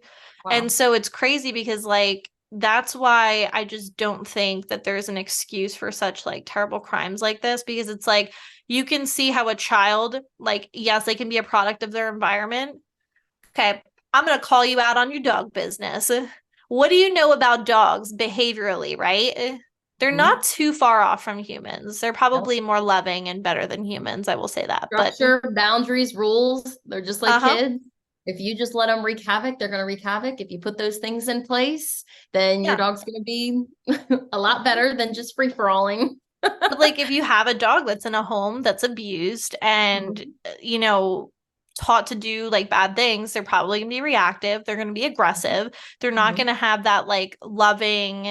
Speaker 2: And
Speaker 1: Wow.
Speaker 2: so it's crazy because like that's why I just don't think that there's an excuse for such like terrible crimes like this, because it's like you can see how a child, like yes, they can be a product of their environment. Okay, I'm going to call you out on your dog business. What do you know about dogs behaviorally, right? They're
Speaker 1: Mm-hmm.
Speaker 2: not too far off from humans. They're probably more loving and better than humans, I will say that. But
Speaker 1: Structure, boundaries, rules, they're just like
Speaker 2: uh-huh.
Speaker 1: kids. If you just let them wreak havoc, they're going to wreak havoc. If you put those things in place, then your
Speaker 2: Yeah.
Speaker 1: dog's going to be a lot better than just free for alling.
Speaker 2: But like if you have a dog that's in a home that's abused and
Speaker 1: Mhm.
Speaker 2: taught to do like bad things, they're probably going to be reactive, they're going to be aggressive. They're not going
Speaker 1: Mhm.
Speaker 2: to have that like loving,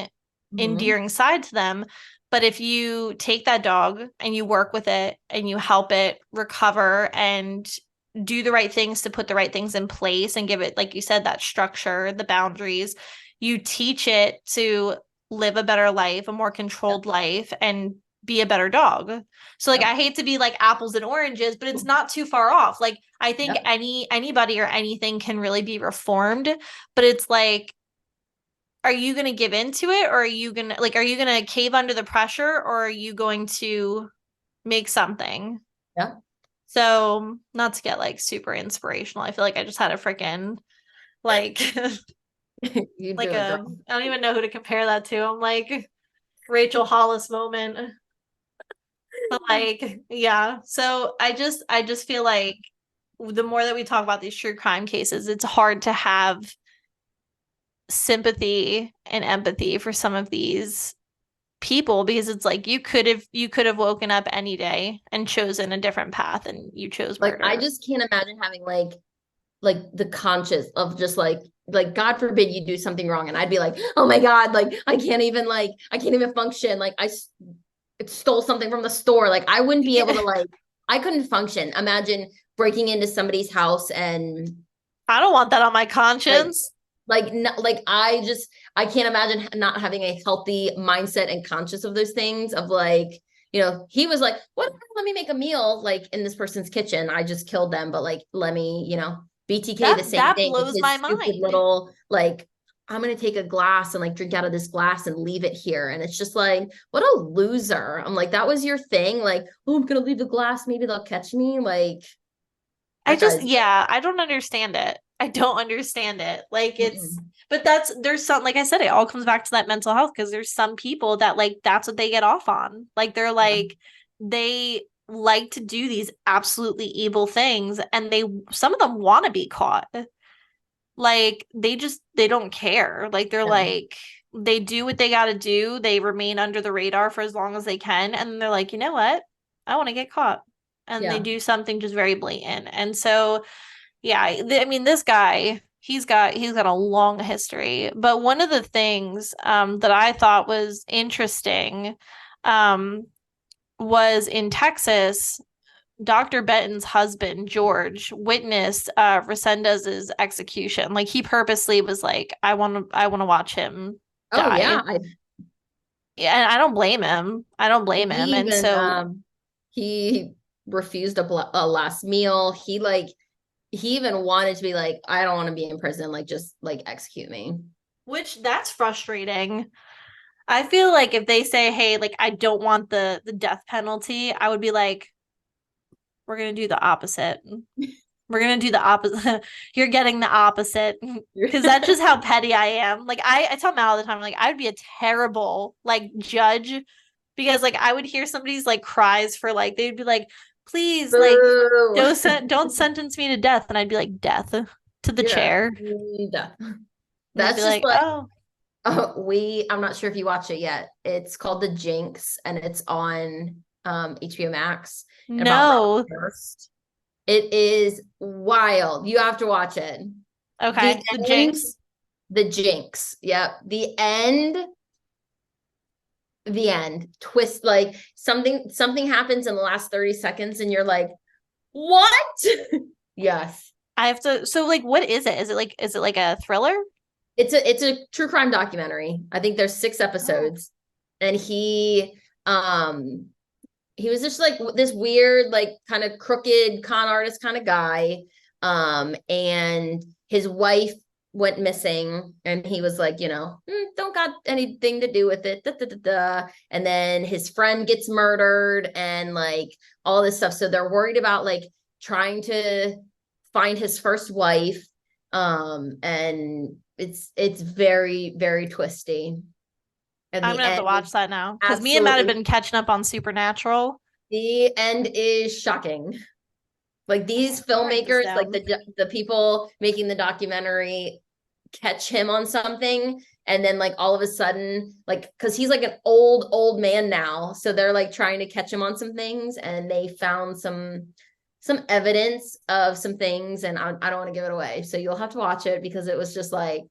Speaker 1: Mhm.
Speaker 2: endearing side to them. But if you take that dog and you work with it and you help it recover and do the right things to put the right things in place and give it, like you said, that structure, the boundaries, you teach it to live a better life, a more
Speaker 1: Yep.
Speaker 2: controlled life, and be a better dog. So like
Speaker 1: Yep.
Speaker 2: I hate to be like apples and oranges, but it's not too far off. Like I think
Speaker 1: Yep.
Speaker 2: anybody or anything can really be reformed, but it's like, are you going to give into it, or are you going to cave under the pressure, or are you going to make something?
Speaker 1: Yep.
Speaker 2: So not to get like super inspirational. I feel like I just had a freaking like
Speaker 1: You
Speaker 2: like
Speaker 1: do it,
Speaker 2: a,
Speaker 1: girl.
Speaker 2: I don't even know who to compare that to. I'm like Rachel Hollis moment. But like, yeah. So I just feel like the more that we talk about these true crime cases, it's hard to have sympathy and empathy for some of these people, because it's like you could have woken up any day and chosen a different path, and you chose
Speaker 1: Like I
Speaker 2: murder.
Speaker 1: just can't imagine having like the conscious of just like God forbid you do something wrong and I'd be like, oh my God, like I can't even function. Like stole something from the store. Like I wouldn't be able to
Speaker 2: Yeah.
Speaker 1: like I couldn't function. Imagine breaking into somebody's house and
Speaker 2: I don't want that on my
Speaker 1: like
Speaker 2: conscience.
Speaker 1: like I can't imagine not having a healthy mindset and conscious of those things of like he was like, what, let me make a meal like in this person's kitchen, I just killed them, but like let me BTK the
Speaker 2: That
Speaker 1: same
Speaker 2: that
Speaker 1: thing with
Speaker 2: blows my
Speaker 1: his stupid
Speaker 2: mind.
Speaker 1: little like I'm gonna take a glass and like drink out of this glass and leave it here. And it's just like, what a loser. I'm like, that was your thing. Like, oh, I'm gonna leave the glass. Maybe they'll catch me. Like,
Speaker 2: I
Speaker 1: that
Speaker 2: just,
Speaker 1: guy's
Speaker 2: yeah, I don't understand it. I don't understand it. Like it's,
Speaker 1: mm-mm.
Speaker 2: but there's some, like I said, it all comes back to that mental health because there's some people that like that's what they get off on. Like they're
Speaker 1: Yeah.
Speaker 2: like, they like to do these absolutely evil things and some of them want to be caught. Like they don't care. Like they're
Speaker 1: Yeah.
Speaker 2: like, they do what they got to do. They remain under the radar for as long as they can. And they're like, you know what? I want to get caught. And they
Speaker 1: Yeah.
Speaker 2: do something just very blatant. And so, yeah, I mean, this guy, he's got a long history. But one of the things that I thought was interesting um, was in Texas, Dr. Benton's husband, George, witnessed Resendez's execution. Like he purposely was like, I want to watch him
Speaker 1: Oh
Speaker 2: die.
Speaker 1: yeah. I
Speaker 2: Yeah, and I don't blame him. I don't blame him.
Speaker 1: he
Speaker 2: And
Speaker 1: even
Speaker 2: so,
Speaker 1: he refused a last meal. He even wanted to be like, I don't want to be in prison, like just like execute me.
Speaker 2: which that's frustrating. I feel like if they say, "Hey, like I don't want the death penalty," I would be like, "We're gonna do the opposite. We're gonna do the opposite. You're getting the opposite." Because that's just how petty I am. Like I tell Matt all the time, like I would be a terrible like judge because like I would hear somebody's like cries for like they'd be like, "Please, like
Speaker 1: Boo.
Speaker 2: don't sentence me to death," and I'd be like, "Death to the
Speaker 1: Yeah.
Speaker 2: chair,"
Speaker 1: Yeah.
Speaker 2: and they'd
Speaker 1: That's
Speaker 2: be
Speaker 1: just
Speaker 2: like,
Speaker 1: like
Speaker 2: "Oh,
Speaker 1: I'm not sure if you watch it yet. It's called The Jinx and it's on HBO Max and about Robert
Speaker 2: no."
Speaker 1: Durst. It is wild. You have to watch it. The
Speaker 2: Okay, the
Speaker 1: end,
Speaker 2: Jinx.
Speaker 1: The Jinx. Yep. The end. Twist, like something happens in the last 30 seconds and you're like, what? Yes.
Speaker 2: I have to. So, like, what is it? Is it like a thriller?
Speaker 1: It's a true crime documentary. I think there's 6 episodes. And he was just like this weird, like kind of crooked con artist kind of guy. And his wife went missing, and he was like, don't got anything to do with it. Da, da, da, da. And then his friend gets murdered, and like all this stuff. So they're worried about like trying to find his first wife. And it's very, very twisty. And
Speaker 2: I'm
Speaker 1: the
Speaker 2: gonna have to
Speaker 1: end
Speaker 2: watch
Speaker 1: is
Speaker 2: that now because me and Matt have
Speaker 1: absolutely
Speaker 2: been catching up on Supernatural.
Speaker 1: the end is shocking. Like these
Speaker 2: I'll write this
Speaker 1: filmmakers, like
Speaker 2: down.
Speaker 1: the people making the documentary catch him on something, and then like all of a sudden, like because he's like an old man now, so they're like trying to catch him on some things, and they found some evidence of some things, and I don't want to give it away, so you'll have to watch it because it was just like,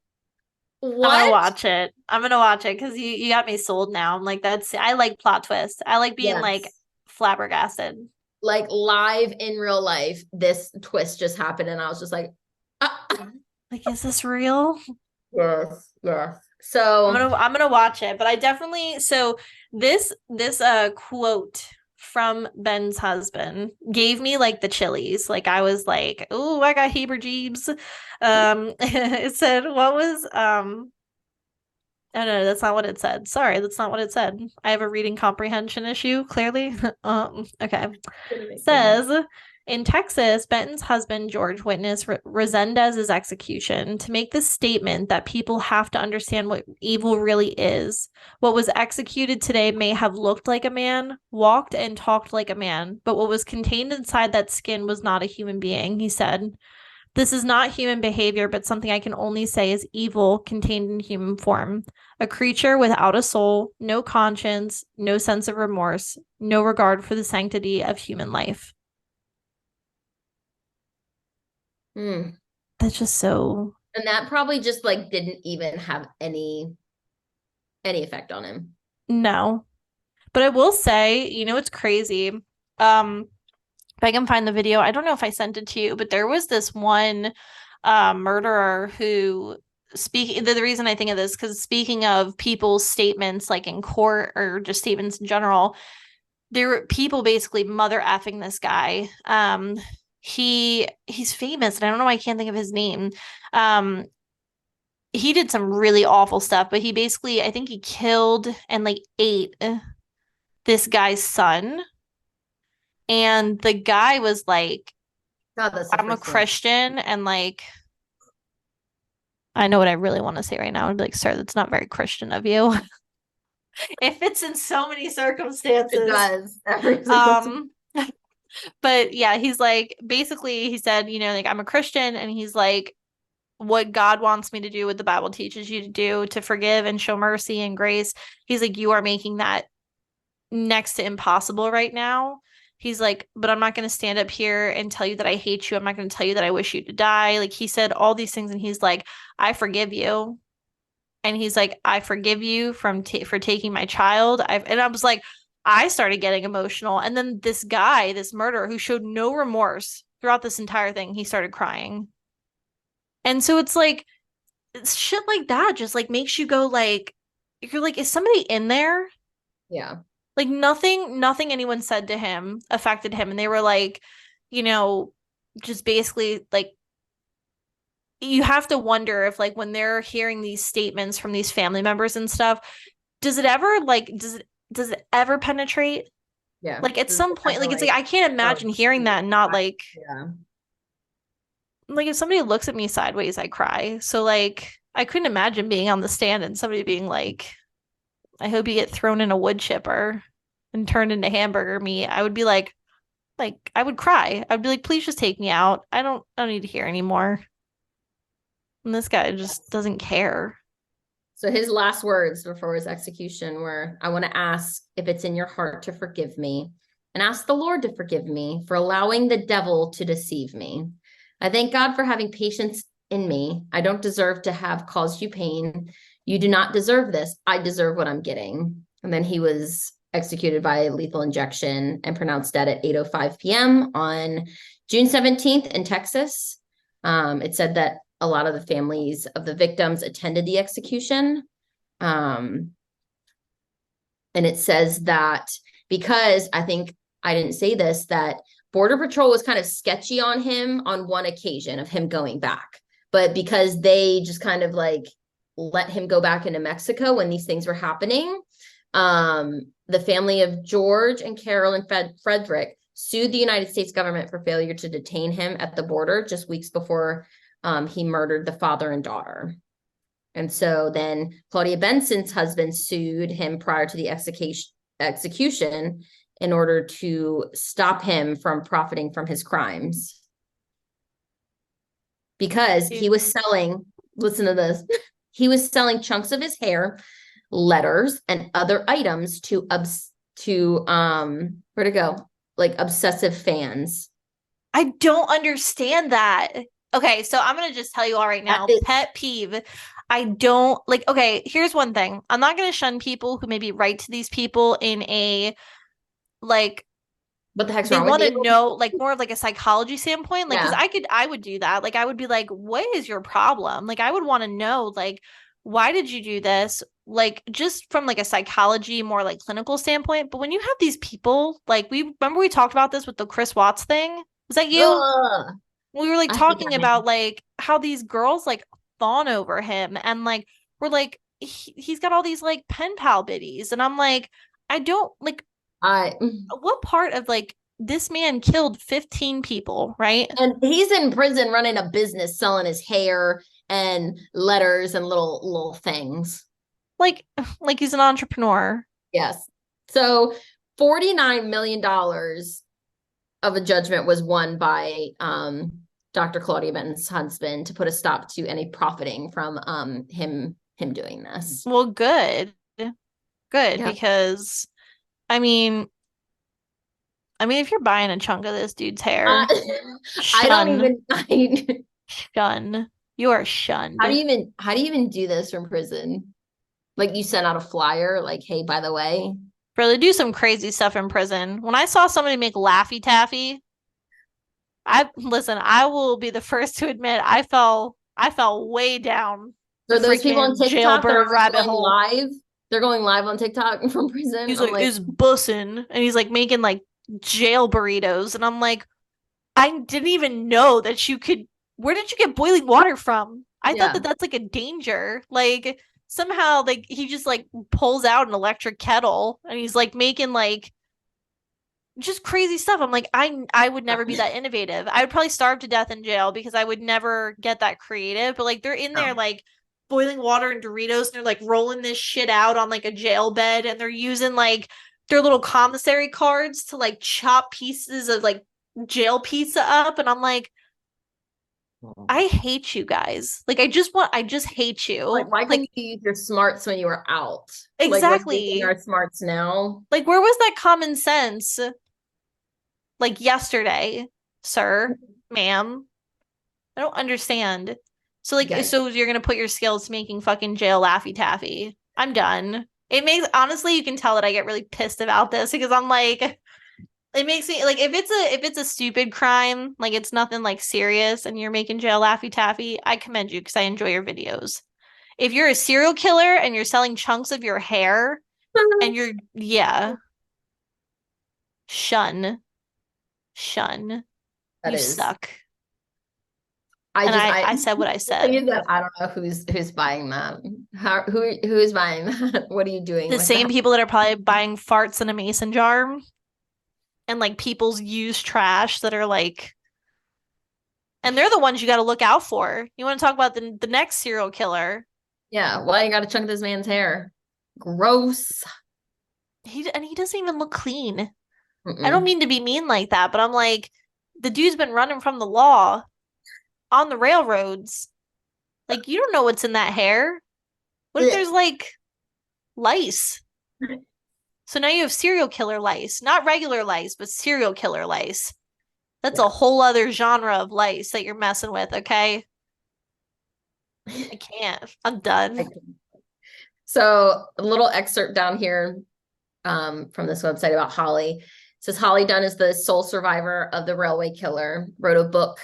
Speaker 2: I'm gonna
Speaker 1: what?
Speaker 2: watch it. I'm gonna watch it because you got me sold now. I'm like, I like plot twists. I like being like
Speaker 1: Yes.
Speaker 2: flabbergasted.
Speaker 1: Like live in real life, this twist just happened, and I was just like, ah.
Speaker 2: Like, is this real?
Speaker 1: Yes, yes.
Speaker 2: I'm
Speaker 1: So
Speaker 2: gonna I'm gonna watch it, but I definitely so this quote from Ben's husband gave me like the chillies. Like I was like, "Oh, I got heebie-jeebs." It said, "What was Oh no, that's not what it said. Sorry, that's not what it said. I have a reading comprehension issue, clearly. Okay. Says in Texas, Benton's husband George witnessed Resendez's execution to make the statement that people have to understand what evil really is. What was executed today may have looked like a man, walked and talked like a man, but what was contained inside that skin was not a human being, he said. This is not human behavior, but something I can only say is evil contained in human form. A creature without a soul, no conscience, no sense of remorse, no regard for the sanctity of human life.
Speaker 1: hmm.
Speaker 2: That's just so.
Speaker 1: And that probably just like didn't even have any effect on him.
Speaker 2: No. But I will say, it's crazy. If I can find the video, I don't know if I sent it to you, but there was this one murderer who the reason I think of this because speaking of people's statements like in court or just statements in general, there were people basically mother effing this guy. He's famous and I don't know why I can't think of his name. Um he did some really awful stuff, but he basically, I think he killed and like ate this guy's son. And the guy was like,
Speaker 1: God, that's the
Speaker 2: I'm a
Speaker 1: first thing.
Speaker 2: Christian. And like, I know what I really want to say right now. I'd be like, sir, that's not very Christian of you. It fits in so many
Speaker 1: It
Speaker 2: circumstances.
Speaker 1: does. Every single time.
Speaker 2: Um, but yeah, he's like, basically, he said, you know, like, I'm a Christian. And he's like, what God wants me to do, what the Bible teaches you to do, to forgive and show mercy and grace. He's like, you are making that next to impossible right now. He's like, but I'm not going to stand up here and tell you that I hate you. I'm not going to tell you that I wish you to die. Like, he said all these things, and he's like, I forgive you. And he's like, I forgive you for taking my child. And I was like, I started getting emotional. And then this guy, this murderer who showed no remorse throughout this entire thing, he started crying. And so it's shit like that just like makes you go like, you're like, is somebody in there?
Speaker 1: Yeah.
Speaker 2: Like nothing anyone said to him affected him. And they were like, you know, just basically like, you have to wonder if like when they're hearing these statements from these family members and stuff, does it ever like does it ever penetrate?
Speaker 1: Yeah.
Speaker 2: Like at
Speaker 1: This is
Speaker 2: some point,
Speaker 1: ever
Speaker 2: like it's like
Speaker 1: like,
Speaker 2: I can't
Speaker 1: oh,
Speaker 2: imagine hearing that and not
Speaker 1: yeah.
Speaker 2: like if somebody looks at me sideways, I cry. So like I couldn't imagine being on the stand and somebody being like, I hope you get thrown in a wood chipper and turned into hamburger meat. I would be like I would cry. I'd be like, please just take me out. I don't need to hear anymore. And this guy just doesn't care.
Speaker 1: So his last words before his execution were, I want to ask if it's in your heart to forgive me and ask the Lord to forgive me for allowing the devil to deceive me. I thank God for having patience in me. I don't deserve to have caused you pain. You do not deserve this. I deserve what I'm getting. And then he was executed by lethal injection and pronounced dead at 8:05 p.m. on June 17th in Texas. It said that a lot of the families of the victims attended the execution. And it says that because I think I didn't say this, that Border Patrol was kind of sketchy on him on one occasion of him going back. But because they just kind of like let him go back into Mexico when these things were happening, the family of George and Carol and Frederick sued the United States government for failure to detain him at the border just weeks before he murdered the father and daughter. And so then Claudia Benson's husband sued him prior to the execution in order to stop him from profiting from his crimes. Because he was selling, listen to this, he was selling chunks of his hair, letters, and other items to where to go? Like obsessive fans.
Speaker 2: I don't understand that. Okay, so I'm gonna just tell you all right now, pet peeve. I don't like, okay, here's one thing. I'm not gonna shun people who maybe write to these people in a like
Speaker 1: what the heck's
Speaker 2: they
Speaker 1: wrong with
Speaker 2: want to
Speaker 1: you?
Speaker 2: know like more of like a psychology standpoint. Like, because
Speaker 1: Yeah.
Speaker 2: I would do that. Like I would be like, what is your problem? Like I would want to know, like, why did you do this? Like just from like a psychology, more like clinical standpoint. But when you have these people, like we remember we talked about this with the Chris Watts thing. Was that you?
Speaker 1: Ugh,
Speaker 2: We were like
Speaker 1: I hate
Speaker 2: talking
Speaker 1: that man.
Speaker 2: about like how these girls like fawn over him and like we're like he's got all these like pen pal biddies and I'm like I don't like
Speaker 1: I
Speaker 2: what part of like this man killed 15 people, right?
Speaker 1: and he's in prison running a business selling his hair and letters and little things.
Speaker 2: Like like he's an entrepreneur.
Speaker 1: Yes. So $49 million of a judgment was won by Dr. Claudia Ben's husband to put a stop to any profiting from him doing this.
Speaker 2: Well, good. Good
Speaker 1: Yeah.
Speaker 2: because I mean if you're buying a chunk of this dude's hair,
Speaker 1: I don't
Speaker 2: shun,
Speaker 1: even
Speaker 2: shun. You are shunned.
Speaker 1: how do you even do this from prison? Like you send out a flyer like, hey, by the way.
Speaker 2: Bro, they do some crazy stuff in prison. When I saw somebody make Laffy Taffy, I will be the first to admit I fell way down the
Speaker 1: So those people on
Speaker 2: freaking
Speaker 1: TikTok that
Speaker 2: jailbird
Speaker 1: are
Speaker 2: rabbit
Speaker 1: going
Speaker 2: hole.
Speaker 1: live, they're going live on TikTok from prison.
Speaker 2: He's
Speaker 1: I'm
Speaker 2: like,
Speaker 1: like,
Speaker 2: is bussin', and he's like making like jail burritos, and I'm like, I didn't even know that you could. Where did you get boiling water from? I thought that
Speaker 1: Yeah.
Speaker 2: that's like a danger. Like somehow like he just like pulls out an electric kettle and he's like making like just crazy stuff. I'm like, I would never be that innovative. I would probably starve to death in jail because I would never get that creative. But like they're in there
Speaker 1: No.
Speaker 2: like boiling water and Doritos and they're like rolling this shit out on like a jail bed and they're using like their little commissary cards to like chop pieces of like jail pizza up. And I'm like, I hate you guys. Like I just hate
Speaker 1: Like,
Speaker 2: you.
Speaker 1: why
Speaker 2: Like
Speaker 1: couldn't you use your smarts when you were out? Like, we're using
Speaker 2: exactly.
Speaker 1: our smarts now.
Speaker 2: Like where was that common sense? Like yesterday, sir, ma'am. I don't understand. So like
Speaker 1: Guys,
Speaker 2: so you're gonna put your skills to making fucking jail Laffy Taffy. I'm done. It makes honestly you can tell that I get really pissed about this because I'm like it makes me like if it's a stupid crime, like it's nothing like serious and you're making jail Laffy Taffy, I commend you because I enjoy your videos. If you're a serial killer and you're selling chunks of your hair and you're yeah, shun, shun.
Speaker 1: that
Speaker 2: You
Speaker 1: is.
Speaker 2: suck.
Speaker 1: I
Speaker 2: And
Speaker 1: just
Speaker 2: I
Speaker 1: I
Speaker 2: I said what I
Speaker 1: the thing
Speaker 2: said.
Speaker 1: is that I don't know who's buying that. Who is buying that? What are you doing
Speaker 2: The
Speaker 1: with
Speaker 2: same
Speaker 1: that?
Speaker 2: people that are probably buying farts in a mason jar and like people's used trash that are like and they're the ones you got to look out for. You want to talk about the next serial killer.
Speaker 1: Yeah, why you got to chunk this man's hair? Gross.
Speaker 2: He doesn't even look clean. I don't
Speaker 1: Mm-mm.
Speaker 2: mean to be mean like that, but I'm like the dude's been running from the law on the railroads. Like you don't know what's in that hair. What if
Speaker 1: Yeah.
Speaker 2: there's like lice? So now you have serial killer lice, not regular lice, but serial killer lice. That's a
Speaker 1: Yeah.
Speaker 2: whole other genre of lice that you're messing with, okay? I can't. I'm done.
Speaker 1: So a little excerpt down here from this website about Holly. It says Holly Dunn is the sole survivor of the railway killer, wrote a book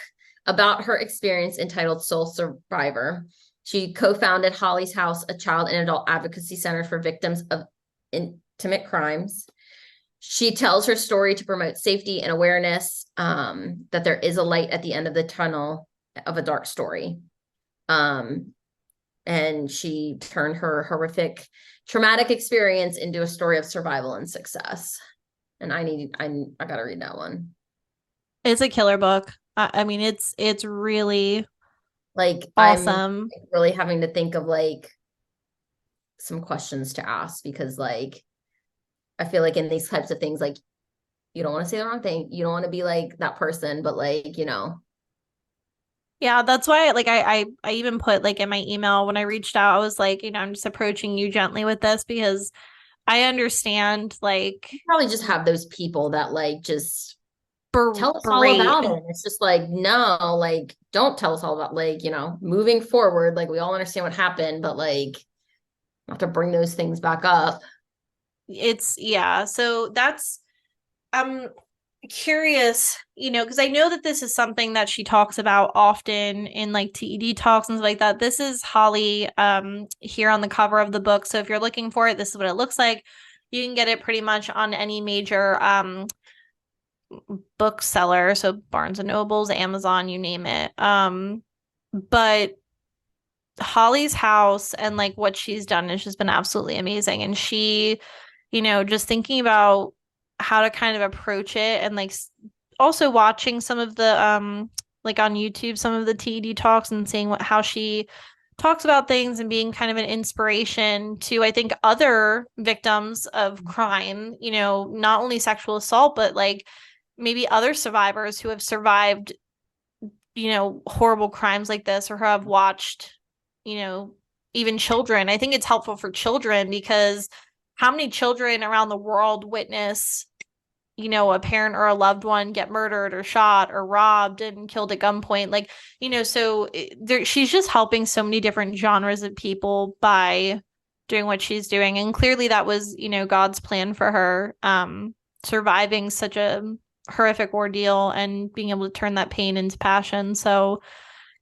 Speaker 1: about her experience entitled Soul Survivor. She co-founded Holly's House, a child and adult advocacy center for victims of intimate crimes. She tells her story to promote safety and awareness, that there is a light at the end of the tunnel of a dark story. Um, and she turned her horrific traumatic experience into a story of survival and success. And I gotta read that one.
Speaker 2: It's a killer book. I mean, it's really
Speaker 1: Like, I'm
Speaker 2: awesome.
Speaker 1: really having to think of like some questions to ask, because like I feel like in these types of things, like, you don't want to say the wrong thing, you don't want to be like that person, but like,
Speaker 2: Yeah, that's why like I even put like in my email when I reached out, I was like, I'm just approaching you gently with this because I understand like
Speaker 1: you probably just have those people that like just tell us all
Speaker 2: berate.
Speaker 1: about it. And it's just like, no, like, don't tell us all about, like, moving forward. Like, we all understand what happened, but like, not to bring those things back up.
Speaker 2: It's yeah. So that's I'm curious, because I know that this is something that she talks about often in like TED talks and stuff like that. This is Holly here on the cover of the book. So if you're looking for it, this is what it looks like. You can get it pretty much on any major bookseller, so Barnes and Nobles, Amazon, you name it. But Holly's house and like what she's done has just been absolutely amazing. And she, just thinking about how to kind of approach it and like also watching some of the like on YouTube, some of the TED talks and seeing how she talks about things and being kind of an inspiration to, I think, other victims of crime, not only sexual assault, but like maybe other survivors who have survived, horrible crimes like this or who have watched, you know, even children. I think it's helpful for children because how many children around the world witness, a parent or a loved one get murdered or shot or robbed and killed at gunpoint? Like, so she's just helping so many different genres of people by doing what she's doing. And clearly that was, God's plan for her, surviving such a horrific ordeal and being able to turn that pain into passion. So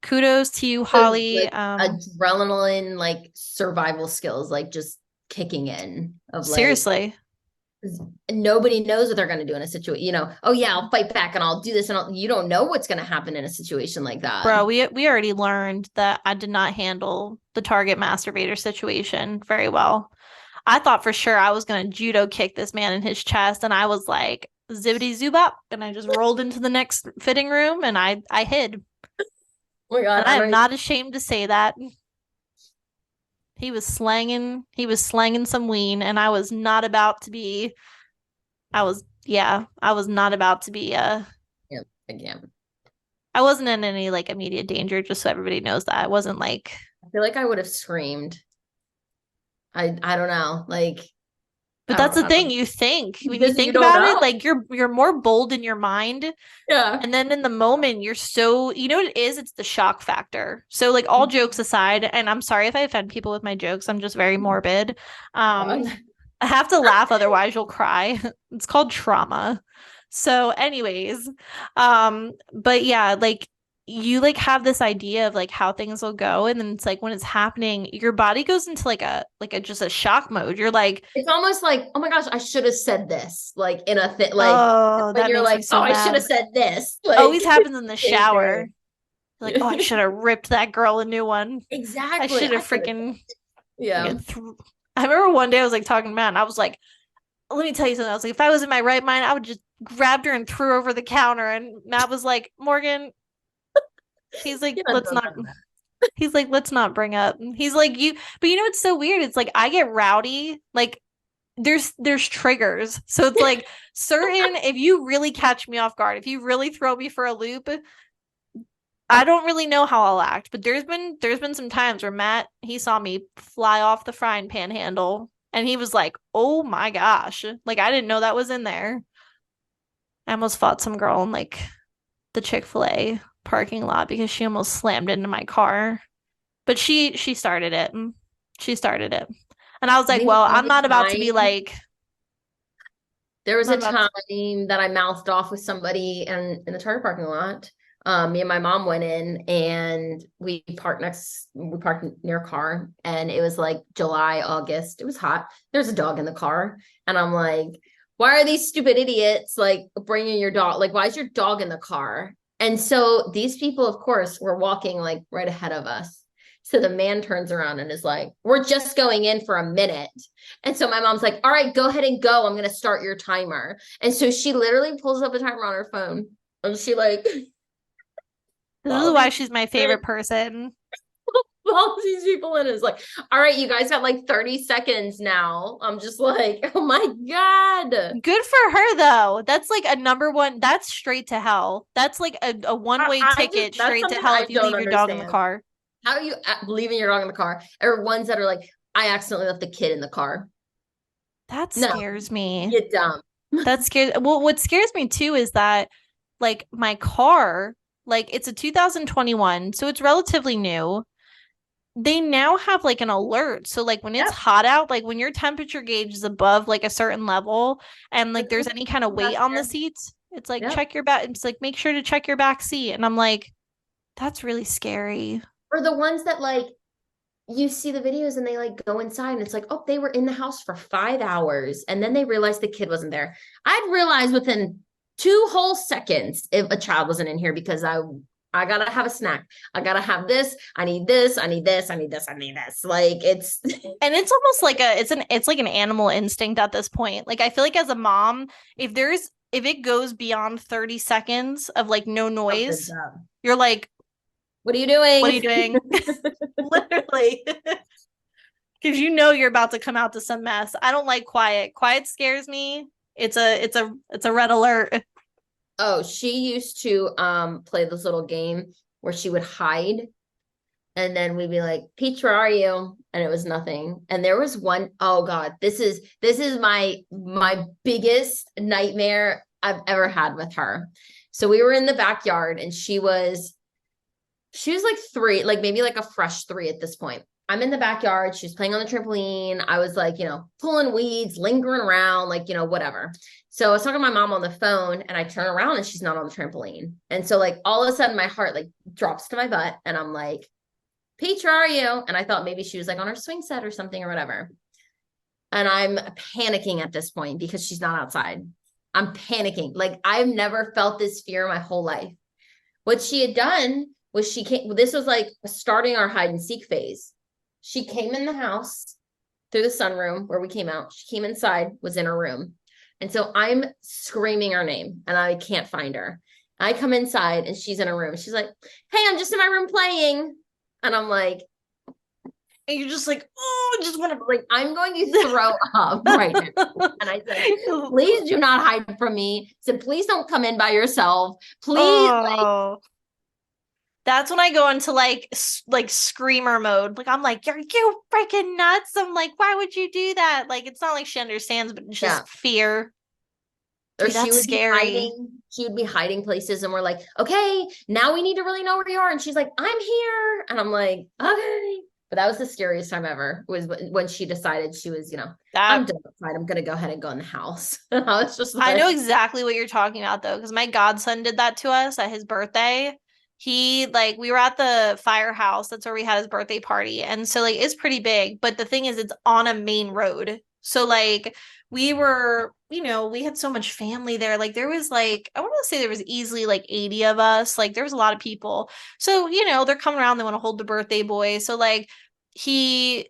Speaker 2: kudos to you,
Speaker 1: Those
Speaker 2: Holly.
Speaker 1: like adrenaline, like survival skills, like just kicking in of like,
Speaker 2: Seriously.
Speaker 1: Nobody knows what they're going to do in a situation. Oh yeah, I'll fight back and I'll do this, and you don't know what's going to happen in a situation like that.
Speaker 2: Bro, we already learned that I did not handle the target masturbator situation very well. I thought for sure I was gonna judo kick this man in his chest, and I was like zibbity zoobop, and I just rolled into the next fitting room and I hid.
Speaker 1: Oh my God,
Speaker 2: And I am not ashamed to say that. He was slanging some ween, and I was not about to be I was not about to be
Speaker 1: yeah, again.
Speaker 2: I wasn't in any like immediate danger, just so everybody knows that. I wasn't like
Speaker 1: I feel like I would have screamed. I don't know. Like
Speaker 2: but that's the
Speaker 1: I
Speaker 2: thing,
Speaker 1: don't
Speaker 2: you think when you
Speaker 1: because you
Speaker 2: think
Speaker 1: don't
Speaker 2: about it,
Speaker 1: know.
Speaker 2: like you're more bold in your mind.
Speaker 1: Yeah.
Speaker 2: And then in the moment, you're so, you know what it is? It's the shock factor. So, like, all jokes aside, and I'm sorry if I offend people with my jokes, I'm just very morbid.
Speaker 1: God.
Speaker 2: I have to laugh, otherwise, you'll cry. It's called trauma. So, anyways, but yeah, like, you like have this idea of like how things will go, and then it's like when it's happening, your body goes into like a just a shock mode. You're like,
Speaker 1: It's almost like, oh my gosh, I should have said this. Like in a like
Speaker 2: oh,
Speaker 1: when
Speaker 2: that
Speaker 1: you're
Speaker 2: makes me
Speaker 1: like, oh,
Speaker 2: so
Speaker 1: I should have
Speaker 2: mad.
Speaker 1: said this. Like
Speaker 2: Always happens in the
Speaker 1: same
Speaker 2: shower.
Speaker 1: thing.
Speaker 2: Like, oh, I should have ripped that girl a new one. I
Speaker 1: Exactly.
Speaker 2: should
Speaker 1: I
Speaker 2: have
Speaker 1: should have.
Speaker 2: freaking
Speaker 1: Yeah.
Speaker 2: yeah, I remember one day I was like talking to Matt, and I was like, let me tell you something. I was like, if I was in my right mind, I would just grabbed her and threw her over the counter. And Matt was like, Morgan, he's like,
Speaker 1: You're not
Speaker 2: let's
Speaker 1: doing
Speaker 2: not.
Speaker 1: that.
Speaker 2: He's like, let's not bring up. He's like, you, but you know what's so weird? It's like I get rowdy. Like there's triggers. So it's like certain if you really catch me off guard, if you really throw me for a loop, I don't really know how I'll act, but there's been some times where Matt, he saw me fly off the frying pan handle and he was like, "Oh my gosh." Like I didn't know that was in there. I almost fought some girl in like the Chick-fil-A parking lot because she almost slammed into my car. But she started it. She started it. And I was
Speaker 1: I
Speaker 2: like,
Speaker 1: think
Speaker 2: "Well,
Speaker 1: there
Speaker 2: I'm
Speaker 1: was
Speaker 2: not
Speaker 1: a
Speaker 2: about to be
Speaker 1: time
Speaker 2: like
Speaker 1: there was
Speaker 2: I'm not
Speaker 1: a
Speaker 2: about to
Speaker 1: time that I mouthed off with somebody in the Target parking lot. Me and my mom went in and we parked near a car, and it was like July, August. It was hot. There's a dog in the car. And I'm like, why are these stupid idiots like bringing your dog? Like, why is your dog in the car? And so these people, of course, were walking like right ahead of us. So the man turns around and is like, we're just going in for a minute. And so my mom's like, all right, go ahead and go. I'm going to start your timer. And so she literally pulls up a timer on her phone, and she like
Speaker 2: This is
Speaker 1: follows
Speaker 2: why
Speaker 1: these
Speaker 2: she's my
Speaker 1: in,
Speaker 2: favorite person.
Speaker 1: follows these people in, and is like, all right, you guys got like 30 seconds now. I'm just like, oh my God.
Speaker 2: Good for her though. That's like a number one. That's straight to hell. That's like a one-way
Speaker 1: I just,
Speaker 2: ticket
Speaker 1: that's
Speaker 2: straight to
Speaker 1: something
Speaker 2: hell
Speaker 1: I
Speaker 2: if you
Speaker 1: don't
Speaker 2: leave your dog in the
Speaker 1: understand.
Speaker 2: car.
Speaker 1: How are you leaving your dog in the car? Or ones that are like, I accidentally left the kid in the car.
Speaker 2: That
Speaker 1: No,
Speaker 2: scares me.
Speaker 1: get dumb.
Speaker 2: That scares. Well, what scares me too is that like my car, like it's a 2021, so it's relatively new. They now have like an alert. So like when it's
Speaker 1: Yep.
Speaker 2: hot out, like when your temperature gauge is above like a certain level and like
Speaker 1: That's
Speaker 2: there's any kind of weight on the seats, it's like
Speaker 1: Yep.
Speaker 2: check your back. It's like make sure to check your back seat. And I'm like, that's really scary.
Speaker 1: Or the ones that like you see the videos and they like go inside and it's like, oh, they were in the house for 5 hours and then they realized the kid wasn't there. I'd realize within 2 whole seconds if a child wasn't in here because I gotta have a snack. I gotta have this. I need this. I need this. I need this. I need this. Like it's
Speaker 2: And it's almost like it's like an animal instinct at this point. Like I feel like as a mom, if it goes beyond 30 seconds of like no
Speaker 1: something's
Speaker 2: noise,
Speaker 1: up.
Speaker 2: you're like,
Speaker 1: What are you
Speaker 2: what are you
Speaker 1: doing?
Speaker 2: doing? Literally. Because you know you're about to come out to some mess. I don't like quiet. Quiet scares me. It's a red alert.
Speaker 1: Oh, she used to play this little game where she would hide and then we'd be like, Peach, where are you? And it was nothing. And there was one, oh God, this is my biggest nightmare I've ever had with her. So we were in the backyard and she was like 3, like maybe like a fresh 3 at this point. I'm in the backyard. She's playing on the trampoline. I was like, pulling weeds, lingering around, like, whatever. So I was talking to my mom on the phone and I turn around and she's not on the trampoline. And so like all of a sudden my heart like drops to my butt and I'm like, Peach, where are you? And I thought maybe she was like on her swing set or something or whatever. And I'm panicking at this point because she's not outside. I'm panicking. Like I've never felt this fear my whole life. What she had done was she came, this was like starting our hide and seek phase. She came in the house through the sunroom where we came out. She came inside, was in her room. And so I'm screaming her name and I can't find her. I come inside and she's in her room. She's like, hey, I'm just in my room playing. And I'm like,
Speaker 2: And you're just like, oh, I just want to
Speaker 1: like, I'm going to throw up right now. And I said, please do not hide from me. I said, please don't come in by yourself. Please.
Speaker 2: Oh. That's when I go into like screamer mode. Like I'm like, are you freaking nuts? I'm like, why would you do that? Like it's not like she understands, but it's just fear.
Speaker 1: Or
Speaker 2: Dude, that's scary.
Speaker 1: she would be hiding places and we're like, okay, now we need to really know where you are. And she's like, I'm here. And I'm like, okay. But that was the scariest time ever, was when she decided she was, I'm done outside. I'm gonna go ahead and go in the house. And I was just like,
Speaker 2: I know exactly what you're talking about though, because my godson did that to us at his birthday. We were at the firehouse. That's where we had his birthday party. And so like it's pretty big, but the thing is it's on a main road. So like we were, we had so much family there. Like there was like, I want to say there was easily like 80 of us. Like there was a lot of people. So, they're coming around, they want to hold the birthday boy. So like I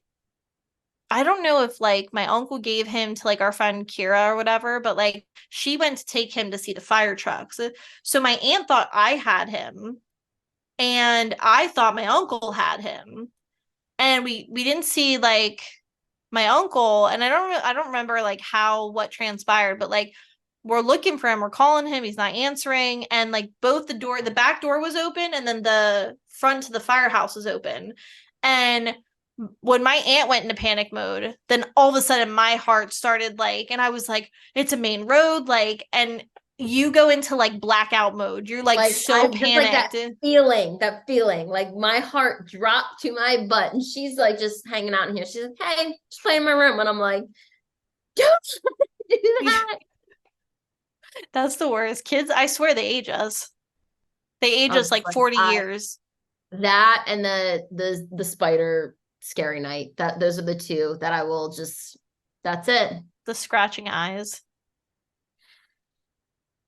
Speaker 2: don't know if like my uncle gave him to like our friend Kira or whatever, but like she went to take him to see the fire trucks. So my aunt thought I had him and I thought my uncle had him. And we didn't see like my uncle, and I don't remember like what transpired, but like we're looking for him, we're calling him, he's not answering, and like both the back door was open and then the front to the firehouse was open. And when my aunt went into panic mode, then all of a sudden my heart started and I was like, it's a main road, and you go into like blackout mode. You're like so panicked.
Speaker 1: Like that feeling, like my heart dropped to my butt, and she's like just hanging out in here. She's like, hey, just play in my room. And I'm like, don't do that.
Speaker 2: That's the worst. Kids, I swear they age us. They age us like 40 years.
Speaker 1: That and the spider scary night. Those are the two that I will just, that's it.
Speaker 2: The scratching eyes.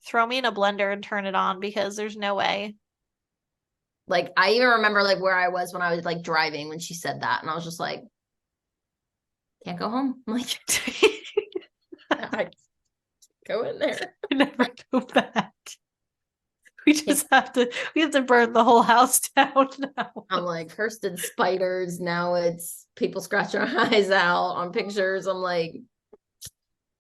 Speaker 2: Throw me in a blender and turn it on because there's no way.
Speaker 1: Like I even remember like where I was when I was like driving when she said that, and I was just like, can't go home. I'm like, I go in there.
Speaker 2: Never go back. We have to burn the whole house down now.
Speaker 1: I'm like, Kirsten spiders. Now it's people scratch our eyes out on pictures. I'm like,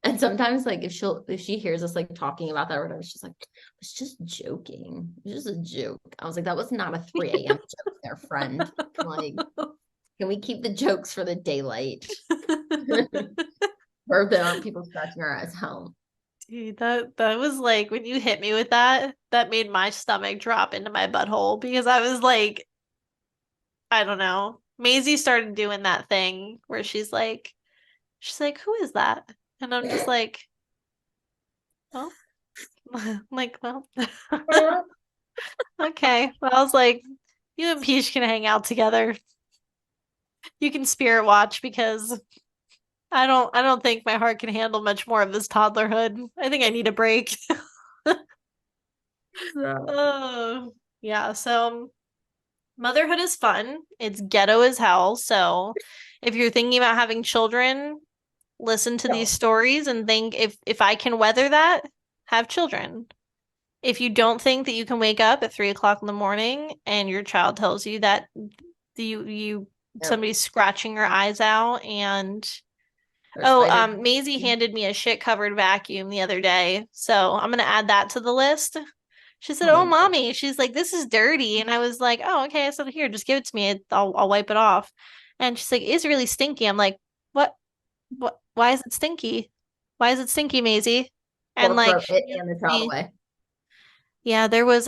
Speaker 1: and sometimes like if she hears us like talking about that or whatever, she's like, it's just joking. It's just a joke. I was like, that was not a 3 a.m. joke there, friend. Like, can we keep the jokes for the daylight? Or there aren't people scratching our eyes out.
Speaker 2: Dude, that was like when you hit me with that made my stomach drop into my butthole because I was like, I don't know. Maisie started doing that thing where she's like, who is that? And I'm just like, well, I'm like, well, okay. Well, I was like, you and Peach can hang out together. You can spirit watch because I don't think my heart can handle much more of this toddlerhood. I think I need a break. Oh, yeah. So motherhood is fun. It's ghetto as hell. So if you're thinking about having children, listen to these stories and think if I can weather that, have children. If you don't think that you can wake up at 3 o'clock in the morning and your child tells you that somebody's scratching your eyes out and Maisie handed me a shit covered vacuum the other day, so I'm gonna add that to the list. She said, "Oh, mommy," she's like, "this is dirty," and I was like, "Oh, okay." I said, "Here, just give it to me. I'll wipe it off." And she's like, "It's really stinky." I'm like, "What? What? Why is it stinky? Why is it stinky, Maisie?" And like,
Speaker 1: and the child away.
Speaker 2: Yeah, there was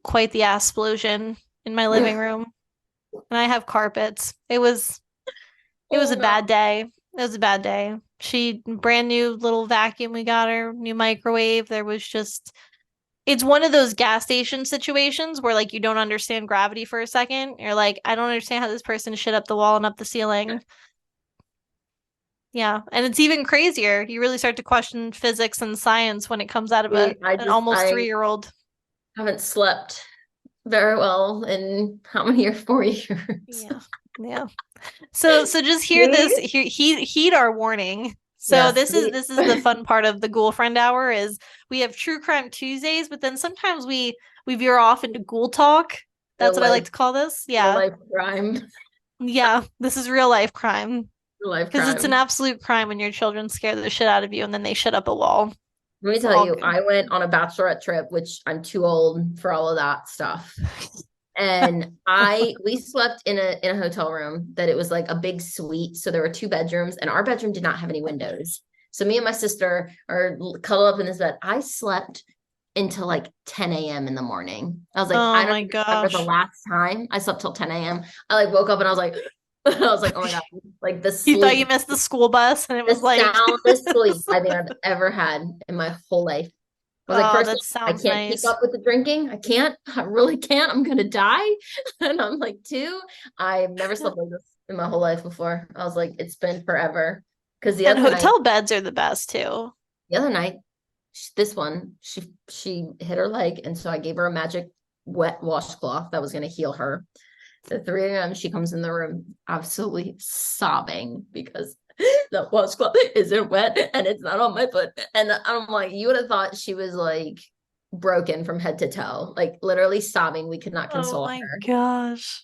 Speaker 2: quite the explosion in my living room, and I have carpets. It was a bad day. It was a bad day. She brand new little vacuum we got her, new microwave. There was just it's one of those gas station situations where like you don't understand gravity for a second. You're like, I don't understand how this person shit up the wall and up the ceiling. Yeah. And it's even crazier. You really start to question physics and science when it comes out of an almost
Speaker 1: I
Speaker 2: 3-year-old.
Speaker 1: haven't slept very well in how many years? 4 years.
Speaker 2: Yeah. Yeah. So just hear this,
Speaker 1: See?
Speaker 2: heed our warning. So
Speaker 1: Yes.
Speaker 2: this is the fun part of the Ghoul Friend Hour is we have True Crime Tuesdays, but then sometimes we veer off into ghoul talk. That's
Speaker 1: real
Speaker 2: what I like
Speaker 1: life,
Speaker 2: to call this.
Speaker 1: real
Speaker 2: Yeah.
Speaker 1: life crime,
Speaker 2: Yeah. This is real life crime.
Speaker 1: real life
Speaker 2: Because it's an
Speaker 1: crime.
Speaker 2: absolute crime when your children scare the shit out of you and then they shit up a wall.
Speaker 1: Let me
Speaker 2: It's
Speaker 1: tell
Speaker 2: all
Speaker 1: you,
Speaker 2: good.
Speaker 1: I went on a bachelorette trip, which I'm too old for all of that stuff. And we slept in a hotel room that it was like a big suite. So there were two bedrooms, and our bedroom did not have any windows. So me and my sister are cuddled up in this bed. I slept until like 10 a.m. in the morning. I was like,
Speaker 2: Oh
Speaker 1: I don't
Speaker 2: my
Speaker 1: even remember the
Speaker 2: gosh.
Speaker 1: last time I slept till 10 a.m. I like woke up and I was like, I was like, oh my God, like the
Speaker 2: You thought you
Speaker 1: sleep,
Speaker 2: missed the school bus and it
Speaker 1: the
Speaker 2: was like,
Speaker 1: soundest sleep I think I've ever had in my whole life. I was like,
Speaker 2: oh,
Speaker 1: first,
Speaker 2: that
Speaker 1: I
Speaker 2: sounds
Speaker 1: can't keep
Speaker 2: nice.
Speaker 1: up with the drinking. I can't. I really can't. I'm gonna die. And I'm like, two, I've never slept like this in my whole life before. I was like, it's been forever. Because
Speaker 2: And hotel beds are the best too.
Speaker 1: the other night, this one, she hit her leg, and so I gave her a magic wet washcloth that was gonna heal her. So 3 a.m. she comes in the room absolutely sobbing because the washcloth isn't wet and it's not on my foot. And I'm like, you would have thought she was like broken from head to toe, like literally sobbing. We could not
Speaker 2: Oh
Speaker 1: console
Speaker 2: my
Speaker 1: her.
Speaker 2: gosh.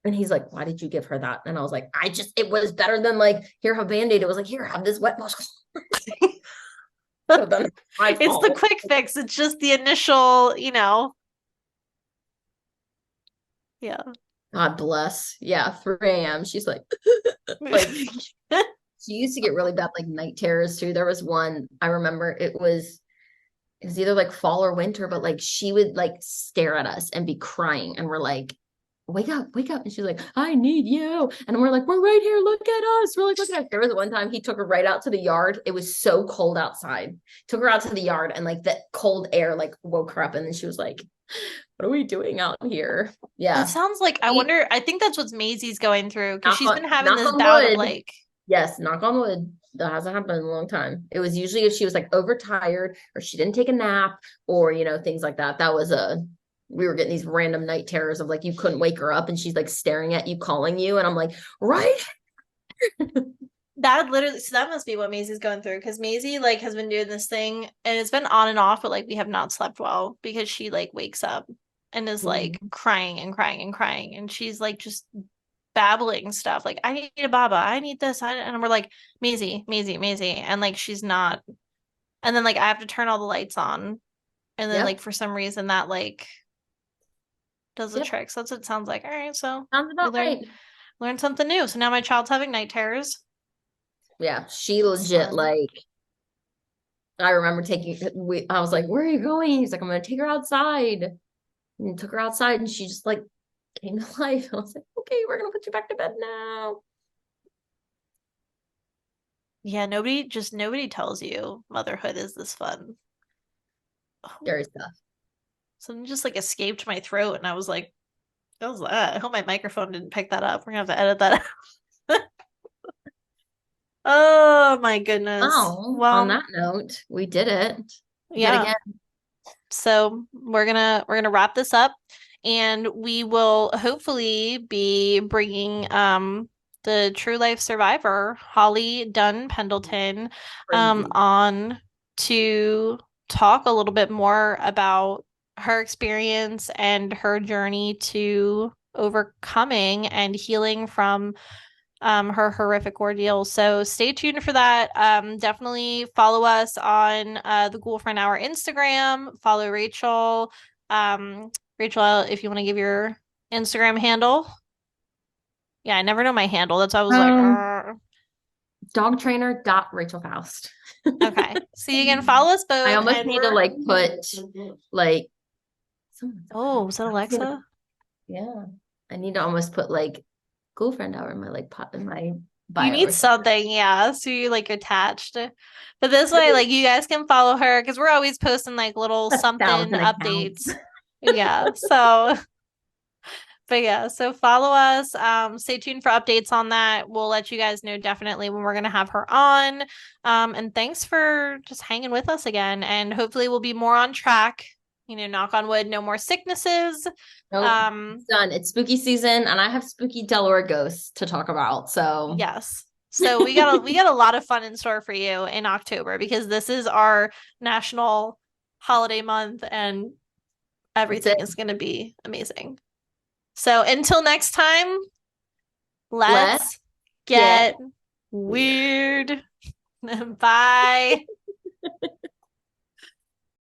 Speaker 1: And he's like, why did you give her that? And I was like, it was better than like, here, have a band-aid. It was like, here, have this wet washcloth. So then my
Speaker 2: It's the
Speaker 1: fault.
Speaker 2: quick fix. It's just the initial, yeah.
Speaker 1: God bless. Yeah, 3 a.m. She's like, she used to get really bad like night terrors too. There was one I remember it was either like fall or winter, but like she would like stare at us and be crying, and we're like, wake up. And she's like, I need you. And we're like, we're right here. Look at us. We're like, look at us. There was one time he took her right out to the yard. It was so cold outside. Took her out to the yard, and like the cold air like woke her up. And then she was like, what are we doing out here?
Speaker 2: That
Speaker 1: Yeah.
Speaker 2: sounds like I think that's what Maisie's going through because she's been having
Speaker 1: Knock
Speaker 2: this
Speaker 1: on
Speaker 2: bout of
Speaker 1: wood.
Speaker 2: like,
Speaker 1: Yes, knock on wood. That hasn't happened in a long time. It was usually if she was like overtired or she didn't take a nap or, things like that. We were getting these random night terrors of like you couldn't wake her up and she's like staring at you, calling you. And I'm like, right?
Speaker 2: that literally, so that must be what Maisie's going through because Maisie like has been doing this thing and it's been on and off, but like we have not slept well because she like wakes up and is like crying and crying and crying and she's like just babbling stuff like I need a baba, I need this, and we're like Maisie, and like she's not, and then like I have to turn all the lights on, and then
Speaker 1: Yep.
Speaker 2: like for some reason that like does the
Speaker 1: Yep.
Speaker 2: trick. So that's what it sounds like. All right, so
Speaker 1: Sounds
Speaker 2: we
Speaker 1: about
Speaker 2: learned
Speaker 1: right.
Speaker 2: learned something new. So now my child's having night terrors.
Speaker 1: Yeah. She
Speaker 2: That's
Speaker 1: legit
Speaker 2: fun.
Speaker 1: like I remember I was like, where are you going? He's like, I'm gonna take her outside. And took her outside and she just like came to life. I was like, okay, we're gonna put you back to bed now.
Speaker 2: Yeah, nobody tells you motherhood is this fun. Oh,
Speaker 1: Scary stuff.
Speaker 2: something just like escaped my throat, and I was like, "What was that?" I hope my microphone didn't pick that up. We're gonna have to edit that out. Oh my goodness.
Speaker 1: Oh, on
Speaker 2: Well,
Speaker 1: that note, we did it yet
Speaker 2: yeah.
Speaker 1: again.
Speaker 2: So we're gonna wrap this up, and we will hopefully be bringing the true life survivor Holly Dunn Pendleton
Speaker 1: Crazy.
Speaker 2: on to talk a little bit more about her experience and her journey to overcoming and healing from her horrific ordeal. So stay tuned for that. Definitely follow us on the Ghoul Friend Hour Instagram. Follow Rachel. Rachel, if you want to give your Instagram handle. Yeah, I never know my handle. That's why I was like,
Speaker 1: Dog trainer dot Rachel Faust.
Speaker 2: okay. So you can follow us
Speaker 1: I
Speaker 2: both,
Speaker 1: almost
Speaker 2: and
Speaker 1: need to
Speaker 2: we're.
Speaker 1: like put like
Speaker 2: Oh, is that Alexa?
Speaker 1: yeah. I need to almost put like girlfriend hour in my like pot in my
Speaker 2: You
Speaker 1: bio
Speaker 2: need
Speaker 1: or something.
Speaker 2: something, yeah, so you're like attached. But this way, like you guys can follow her because we're always posting like little
Speaker 1: A
Speaker 2: something
Speaker 1: thousand accounts.
Speaker 2: updates. Yeah, so But yeah, so follow us. Stay tuned for updates on that. We'll let you guys know definitely when we're gonna have her on. And thanks for just hanging with us again. And hopefully we'll be more on track. Knock on wood, no more sicknesses.
Speaker 1: Nope,
Speaker 2: Um,
Speaker 1: it's done. It's spooky season, and I have spooky Delaware ghosts to talk about. So
Speaker 2: yes. So we got a lot of fun in store for you in October because this is our national holiday month and
Speaker 1: that's it.
Speaker 2: everything is gonna be amazing. So until next time.
Speaker 1: Let's
Speaker 2: Let's
Speaker 1: get
Speaker 2: get
Speaker 1: weird.
Speaker 2: weird. Bye.